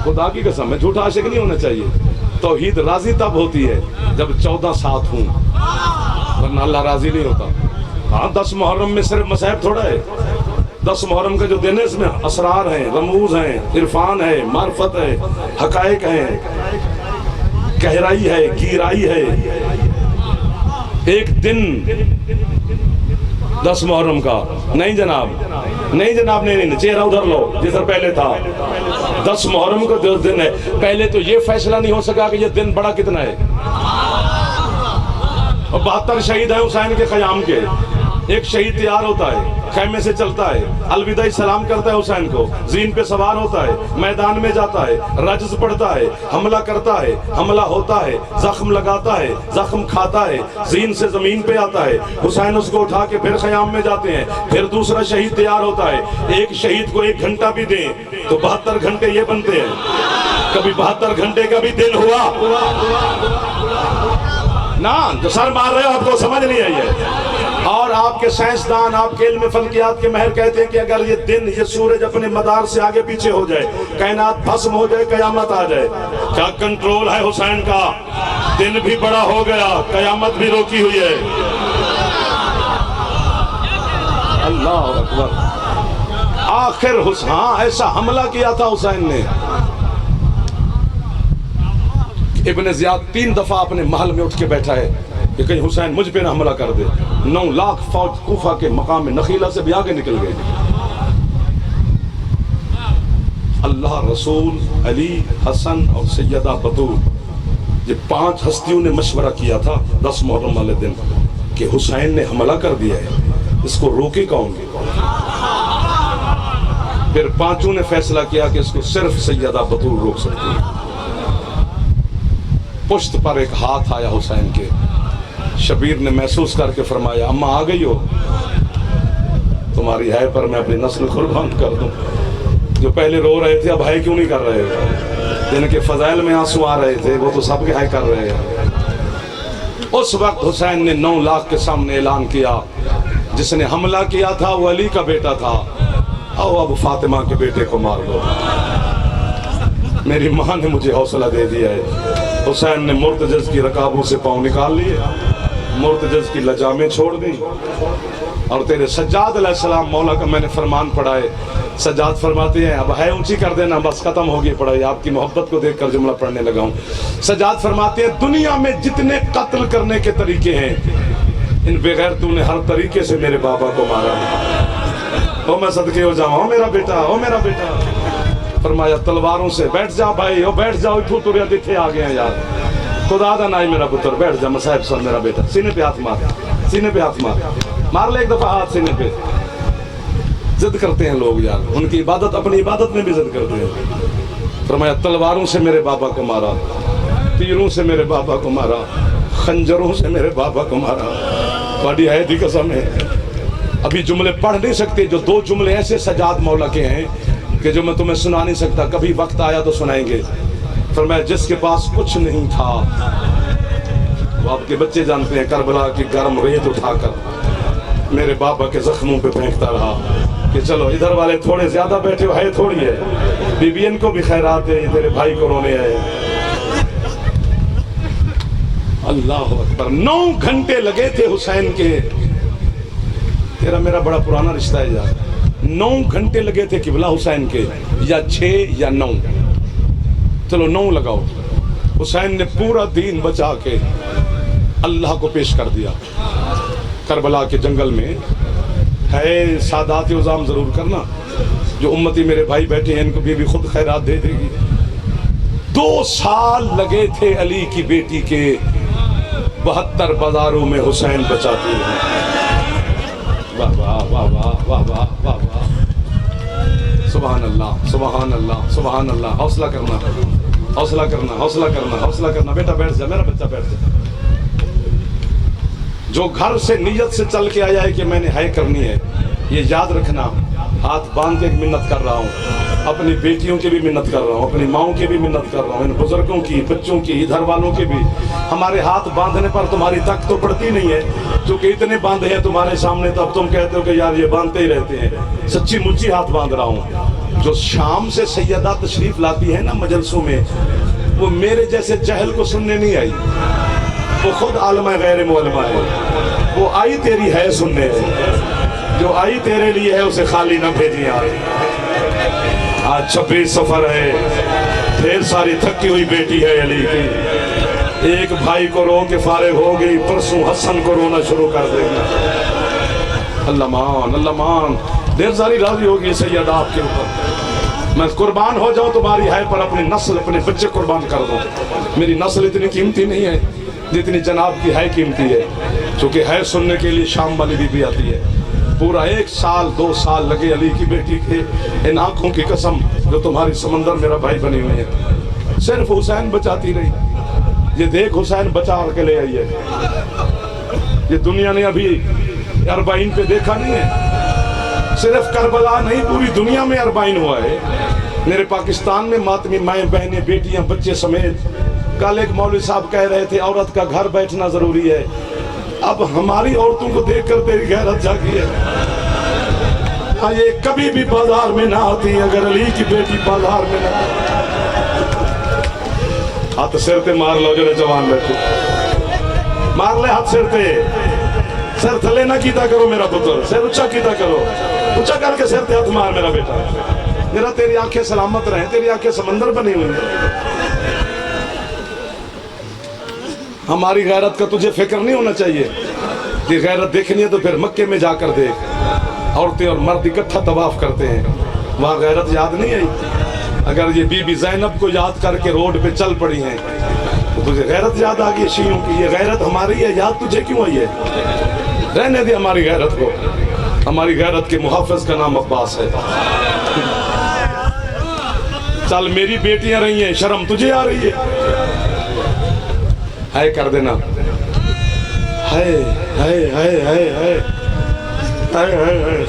خدا کی قسم ہے جھوٹا عاشق نہیں ہونا چاہیے. توحید راضی تب ہوتی ہے جب 14 ساتھ ہوں, ورنہ اللہ راضی نہیں ہوتا. ہاں 10 محرم میں صرف مصائب تھوڑا ہے. 10 محرم کا جو دن ہے اس میں اسرار ہیں, رموز ہیں, عرفان ہے, معرفت ہے, حقائق ہیں, گہرائی ہے, گیرائی ہے. ایک دن 10 محرم کا نہیں جناب, نہیں جناب, نہیں, چہرہ ادھر لو جدھر پہلے تھا. 10 محرم کا جو دن ہے, پہلے تو یہ فیصلہ نہیں ہو سکا کہ یہ دن بڑا کتنا ہے. اور 72 شہید ہیں حسین کے قیام کے. ایک شہید تیار ہوتا ہے, خیمے سے چلتا ہے, الوداعی سلام کرتا ہے حسین کو, زین پہ سوار ہوتا ہے, میدان میں جاتا ہے, رجز پڑھتا ہے, حملہ کرتا ہے, حملہ ہوتا ہے, زخم لگاتا ہے, زخم کھاتا ہے, زین سے زمین پہ آتا ہے, حسین اس کو اٹھا کے پھر خیام میں جاتے ہیں. پھر دوسرا شہید تیار ہوتا ہے. ایک شہید کو 1 گھنٹہ بھی دیں تو 72 گھنٹے یہ بنتے ہیں. کبھی 72 گھنٹے کا بھی دل ہوا نا, جو سر مار رہے ہو آپ کو سمجھ نہیں آئی ہے. اور آپ کے سائنسدان, آپ کے علم فلکیات کے ماہر کہتے ہیں کہ اگر یہ دن, یہ سورج اپنے مدار سے آگے پیچھے ہو جائے, کائنات بھسم ہو جائے, قیامت آ جائے, کیا کنٹرول ہے حسین کا. دن بھی بڑا ہو گیا, قیامت بھی روکی ہوئی ہے. اللہ اکبر. آخر ہاں ایسا حملہ کیا تھا حسین نے. ابن زیاد 3 دفعہ اپنے محل میں اٹھ کے بیٹھا ہے کہ کہیں حسین مجھ پہ نہ حملہ کر دے. 9 لاکھ فوج کوفہ کے مقام نخیلہ سے بھی آگے نکل گئے. اللہ, رسول, علی, حسن اور سیدہ بطول, یہ 5 ہستیوں نے مشورہ کیا تھا 10 محرم والے دن کہ حسین نے حملہ کر دیا ہے, اس کو روکے کون گے. پھر 5 نے فیصلہ کیا کہ اس کو صرف سیدہ بطول روک سکتی ہے. پشت پر ایک ہاتھ آیا حسین کے. شبیر نے محسوس کر کے فرمایا اماں آ گئی ہو, تمہاری ہے پر میں اپنی نسل قربان کر دوں. جو پہلے رو رہے تھے اب ہے کیوں نہیں کر رہے, جن کے فضائل میں آنسو آ رہے تھے وہ تو سب کے ہے کر رہے ہیں. اس وقت حسین نے 9 لاکھ کے سامنے اعلان کیا, جس نے حملہ کیا تھا وہ علی کا بیٹا تھا, آؤ اب فاطمہ کے بیٹے کو مار دو. میری ماں نے مجھے حوصلہ دے دیا ہے. حسین نے مرتجز کی رکابوں سے پاؤں نکال لیے, مرتجز کی لجامیں چھوڑ دیں, اور تیرے سجاد علیہ السلام مولا کا میں نے فرمان پڑھا ہے. سجاد فرماتے ہیں اب ہے اونچی کر دینا, بس ختم ہوگی پڑھائی. آپ کی محبت کو دیکھ کر جملہ پڑھنے لگا ہوں. سجاد فرماتے ہیں دنیا میں جتنے قتل کرنے کے طریقے ہیں ان بغیر تو نے ہر طریقے سے میرے بابا کو مارا ہے. او میں صدقے ہو جاؤں, میرا بیٹا, او میرا بیٹا. فرمایا تلواروں سے بیٹھ جا بھائی, او بیٹھ جاؤ, اتھو توریا دیکھے آ گئے ہیں یار. خدا دا نائی میرا پتر, بیٹھ جا. مصاحب سن میرا بیٹا, سینے پہ ہاتھ مار, سینے پہ ہاتھ مار لے ایک دفعہ ہاتھ سینے پہ. ضد کرتے ہیں لوگ یار, ان کی عبادت اپنی عبادت میں بھی ضد کرتے ہیں. فرمایا تلواروں سے میرے بابا کو مارا, تیروں سے میرے بابا کو مارا, خنجروں سے میرے بابا کو مارا. بڑی ہے دی قسم ہے. ابھی جملے پڑھ نہیں سکتے, جو 2 جملے ایسے سجاد مولا کے ہیں کہ جو میں تمہیں سنا نہیں سکتا، کبھی وقت آیا تو سنائیں گے۔ فرمایا جس کے پاس کچھ نہیں تھا وہ آپ کے بچے جانتے ہیں، کربلا کی گرم ریت اٹھا کر میرے بابا کے زخموں پہ پھینکتا رہا کہ چلو ادھر والے تھوڑے زیادہ بیٹھے ہو، ہے تھوڑی ہے، بی بی ان کو بھی خیرات ہے، تیرے بھائی کو رونے آئے۔ اللہ اکبر، 9 گھنٹے لگے تھے حسین کے، تیرا میرا بڑا پرانا رشتہ ہے یار، 9 گھنٹے لگے تھے قبلہ حسین کے، یا 6 یا 9، چلو 9 لگاؤ۔ حسین نے پورا دین بچا کے اللہ کو پیش کر دیا۔ کربلا کے جنگل میں ہے سادات عظام ضرور کرنا، جو امتی میرے بھائی بیٹھے ہیں ان کو بھی خود خیرات دے دے گی۔ 2 سال لگے تھے علی کی بیٹی کے، 72 بازاروں میں حسین بچاتی ہے۔ واہ واہ واہ واہ واہ واہ واہ واہ، سبحان اللہ سبحان اللہ سبحان اللہ۔ حوصلہ کرنا حوصلہ کرنا حوصلہ کرنا حوصلہ کرنا، بیٹا بیٹھ جا، میرا بچہ بیٹھ جا۔ جو گھر سے نیت سے چل کے آیا ہے کہ میں نے ہے کرنی ہے، یہ یاد رکھنا، ہاتھ باندھ کے منت کر رہا ہوں، اپنی بیٹیوں کی بھی منت کر رہا ہوں، اپنی ماؤں کی بھی منت کر رہا ہوں، ان بزرگوں کی، بچوں کی، ادھر والوں کی بھی۔ ہمارے ہاتھ باندھنے پر تمہاری طاقت تو بڑھتی نہیں ہے، چونکہ اتنے باندھے ہیں تمہارے سامنے، تو اب تم کہتے ہو کہ یار یہ باندھتے ہی رہتے ہیں۔ سچی مچی ہاتھ باندھ رہا ہوں۔ جو شام سے سیدہ تشریف لاتی ہے نا مجلسوں میں، وہ میرے جیسے جہل کو سننے نہیں آئی، وہ خود عالمہ غیر معلمہ ہے، وہ آئی تیری ہے سننے، جو آئی تیرے لیے ہے اسے خالی نہ بھیجی آئے۔ آج 26 سفر ہے، ڈھیر ساری تھکی ہوئی بیٹی ہے علی کی، ایک بھائی کو رو کے فارغ ہو گئی، پرسوں حسن کو رونا شروع کر دے گا۔ اللہ مان اللہ مان، ڈھیر ساری راضی ہوگی سیدہ آپ کے اوپر، میں قربان ہو جاؤں تمہاری ہے پر اپنی نسل اپنے بچے قربان کر دوں۔ میری نسل اتنی قیمتی نہیں ہے جتنی جناب کی ہے قیمتی ہے، چونکہ ہے سننے کے لیے شام والی بھی آتی ہے۔ پورا 1 سال 2 سال لگے علی کی بیٹی کے، ان آنکھوں کی قسم جو تمہاری سمندر میرا بھائی بنی ہوئی ہے، صرف حسین بچاتی رہی۔ یہ دیکھ حسین بچا کے لے آئی ہے، یہ دنیا نے ابھی 40 پہ دیکھا نہیں ہے، صرف کربلا نہیں پوری دنیا میں 40 ہوا ہے۔ میرے پاکستان میں ماتمی مائیں بہنیں بیٹیاں بچے سمیت، کل ایک مولوی صاحب کہہ رہے تھے عورت کا گھر بیٹھنا ضروری ہے، اب ہماری عورتوں کو دیکھ کر تیری غیرت جاگی ہے۔ ہاں یہ کبھی بھی بازار میں نہ آتی اگر علی کی بیٹی بازار میں نہ آتی۔ ہاتھ سر تے مار لو جو جوان بیٹھے، مار لے ہاتھ سر تے، سر تھلے نہ کیتا کرو میرا پتر، سر اچھا کیتا کرو، اچھا کر کے سر تے ہاتھ مار میرا بیٹا، میرا تیری آنکھیں سلامت رہیں، تیری آنکھیں سمندر بنی ہوئی ہیں۔ ہماری غیرت کا تجھے فکر نہیں ہونا چاہیے، یہ غیرت دیکھنی ہے تو پھر مکے میں جا کر دیکھ، عورتیں اور مرد اکٹھا طواف کرتے ہیں، وہاں غیرت یاد نہیں آئی؟ اگر یہ بی بی زینب کو یاد کر کے روڈ پہ چل پڑی ہیں تو تجھے غیرت یاد آ گئی شیعوں کی؟ یہ غیرت ہماری ہے، یاد تجھے کیوں آئی ہے؟ رہنے دے ہماری غیرت کو، ہماری غیرت کے محافظ کا نام عباس ہے۔ چل میری بیٹیاں رہی ہیں، شرم تجھے آ رہی ہے کر دینا،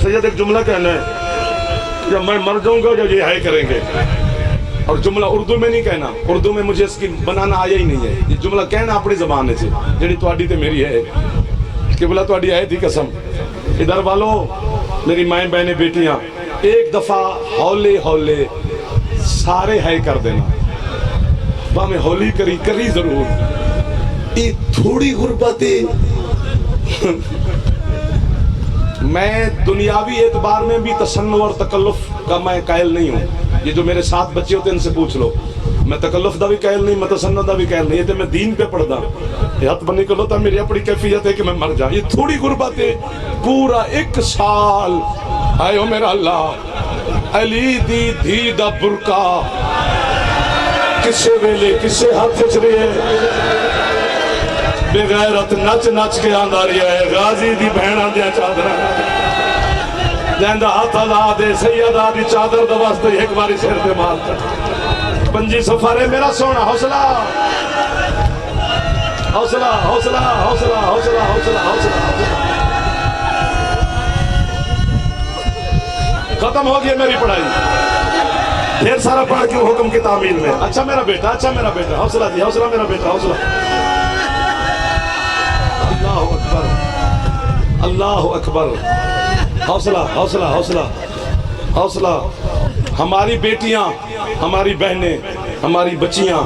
سید ایک جملہ کہنا ہے، جب میں مر جاؤں گا جب یہ ہے کریں گے، اور جملہ اردو میں نہیں کہنا، اردو میں مجھے اس کی بنانا آیا ہی نہیں ہے، یہ جملہ کہنا اپنی زبان سے، جڑی تواڈی تے میری ہے، قبلہ تواڈی ہے تھی قسم۔ ادھر والوں میری مائیں بہنیں بیٹیاں، ایک دفعہ ہولے ہولے سارے ہے کر دینا، میں ہولی کری ضرور، یہ تھوڑی غربتی، میں دنیاوی اعتبار میں بھی تصنع اور تکلف کا میں قائل نہیں ہوں، یہ جو میرے ساتھ بچے ہوتے ہیں ان سے پوچھ لو، میں تکلف دا بھی قائل نہیں، میں تصنع دا بھی قائل نہیں، یہ تو میں دین پہ پڑھدا، یہ حت بنی کو لوتا میری اپنی کیفیت ہے کہ میں مر جاؤں، یہ تھوڑی غربت ہے، پورا 1 سال آئے ہو میرا اللہ، علی دی دھی دا برکا کسے ویلے کسے ہاتھ چ رہی ہے، بے غیرت نچ نچ کے آندا رہی ہے، غازی دی بہناں دیا چادراں جیندا ہاتھ لا دے، سیدہ دی چادر دا واسطے ایک باری سر تے مار کر 5 سفر ہے میرا سونا، حوصلہ حوصلہ حوصلہ حوصلہ حوصلہ حوصلہ حوصلہ۔ ختم ہو گئی میری پڑھائی، ڈھیر سارا پڑھ کے حکم کی تعمیل میں. اچھا میرا بیٹا, اچھا میرا بیٹا, حوصلہ دی, حوصلہ میرا بیٹا, حوصلہ. اللہ اکبر, اللہ اکبر, حوصلہ حوصلہ حوصلہ حوصلہ. ہماری بیٹیاں, ہماری بہنیں, ہماری بچیاں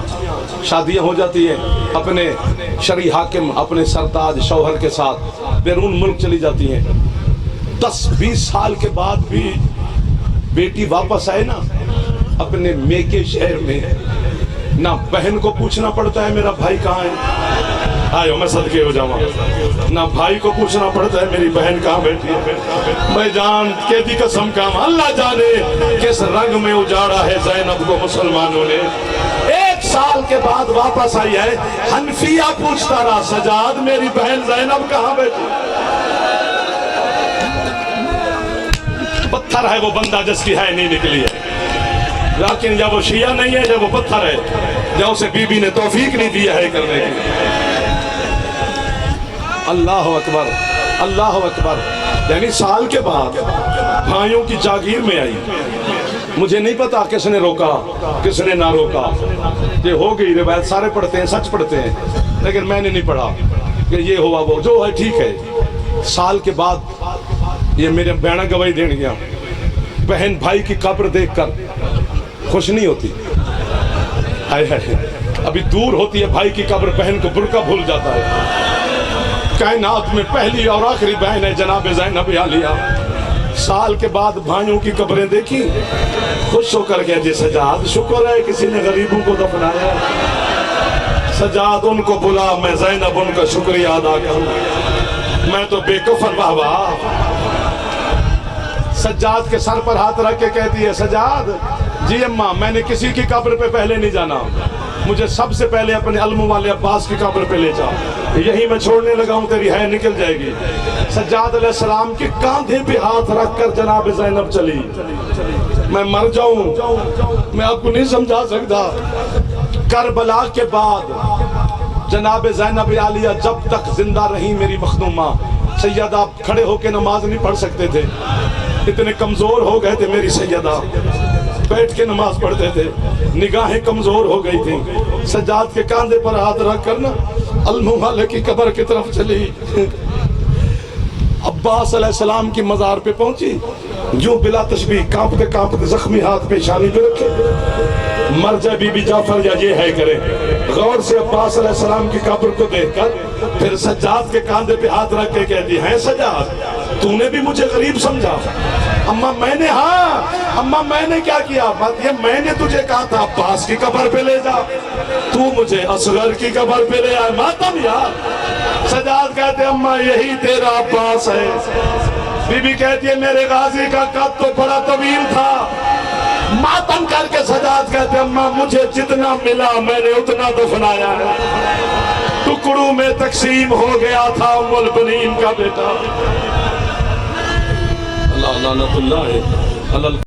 شادیاں ہو جاتی ہیں, اپنے شرعی حاکم, اپنے سرتاج شوہر کے ساتھ بیرون ملک چلی جاتی ہیں. 10-20 سال کے بعد بھی بیٹی واپس آئے نا اپنے میکے شہر میں, نہ بہن کو پوچھنا پڑتا ہے میرا بھائی کہاں ہے, آئے میں صدقے ہو جاؤں, نہ بھائی کو پوچھنا پڑتا ہے میری بہن کہاں بیٹھی ہے. میں جان کے دی قسم کا اللہ جانے کس رنگ میں اجاڑا ہے زینب کو مسلمانوں نے. 1 سال کے بعد واپس آئی ہے, حنفیہ پوچھتا رہا سجاد میری بہن زینب کہاں بیٹھی. پتھر ہے وہ بندہ جس کی ہے نہیں نکلی ہے, لیکن جب وہ شیعہ نہیں ہے, جب وہ پتھر ہے, جب اسے بی بی نے توفیق نہیں دیا ہے کرنے کی. اللہ اکبر, اللہ اکبر. یعنی سال کے بعد بھائیوں کی جاگیر میں آئی. مجھے نہیں پتا کس نے روکا کس نے نہ روکا, یہ ہو گئی روایت, سارے پڑھتے ہیں, سچ پڑھتے ہیں, لیکن میں نے نہیں پڑھا کہ یہ ہوا وہ جو ہے ٹھیک ہے. سال کے بعد یہ میرے بیانہ گواہی دین گیا, بہن بھائی کی قبر دیکھ کر خوش نہیں ہوتی, ابھی دور ہوتی ہے بھائی کی قبر, بہن کو برقع بھول جاتا ہے. کائنات میں پہلی اور آخری بہن ہے جناب زینب عالیہ. سال کے بعد بھائیوں کی قبریں دیکھی, خوش ہو کر گیا جی سجاد شکر ہے کسی نے غریبوں کو دفنایا. سجاد ان کو بلا, میں زینب ان کا شکریہ ادا کروں, میں تو بے کفن بابا. سجاد کے سر پر ہاتھ رکھ کے کہتی ہے سجاد جی اماں میں نے کسی کی قبر پہ پہلے نہیں جانا, مجھے سب سے پہلے اپنے علم والے عباس کی قبر پہ لے جا, یہی میں چھوڑنے لگا ہوں, تیری ہے نکل جائے گی. سجاد علیہ السلام کے کاندھے پہ ہاتھ رکھ کر جناب زینب چلی. میں مر جاؤں میں آپ کو نہیں سمجھا سکتا. کربلا کے بعد جناب زینب عالیہ جب تک زندہ رہی میری مخدومہ سیدہ, کھڑے ہو کے نماز نہیں پڑھ سکتے تھے, اتنے کمزور ہو گئے تھے میری سیدہ, بیٹھ کے نماز پڑھتے تھے, نگاہیں کمزور ہو گئی تھیں. سجاد کے کاندھے پر ہاتھ رکھ کر نا علم والے کی قبر کی طرف چلی. عباس علیہ السلام کی مزار پہ پہنچی, جو بلا تشبیہ کانپتے کانپتے زخمی ہاتھ پیشانی پہ رکھے, مر جائے بی بی جعفر یا یہ ہے کرے. غور سے عباس علیہ السلام کی قبر کو دیکھ کر پھر سجاد کے کاندھے پہ ہاتھ رکھ کے کہتی ہے سجاد تو نے بھی مجھے غریب سمجھا. اماں میں نے, ہاں اماں میں نے کیا کیا, بات یہ میں نے تجھے کہا تھا عباس کی قبر پہ لے جا, تو مجھے اصغر کی قبر پہ لے آئے. ماتم یار. سجاد کہتے اماں یہی تیرا عباس ہے. بی بی کہتی ہے میرے غازی کا قد تو بڑا طویل تھا. ماتم کر کے سجاد کہتے اماں مجھے جتنا ملا میں نے اتنا دفنایا ہے, ٹکڑوں میں تقسیم ہو گیا تھا ام البنین کا بیٹا. اللہ لعنت اللہ ہے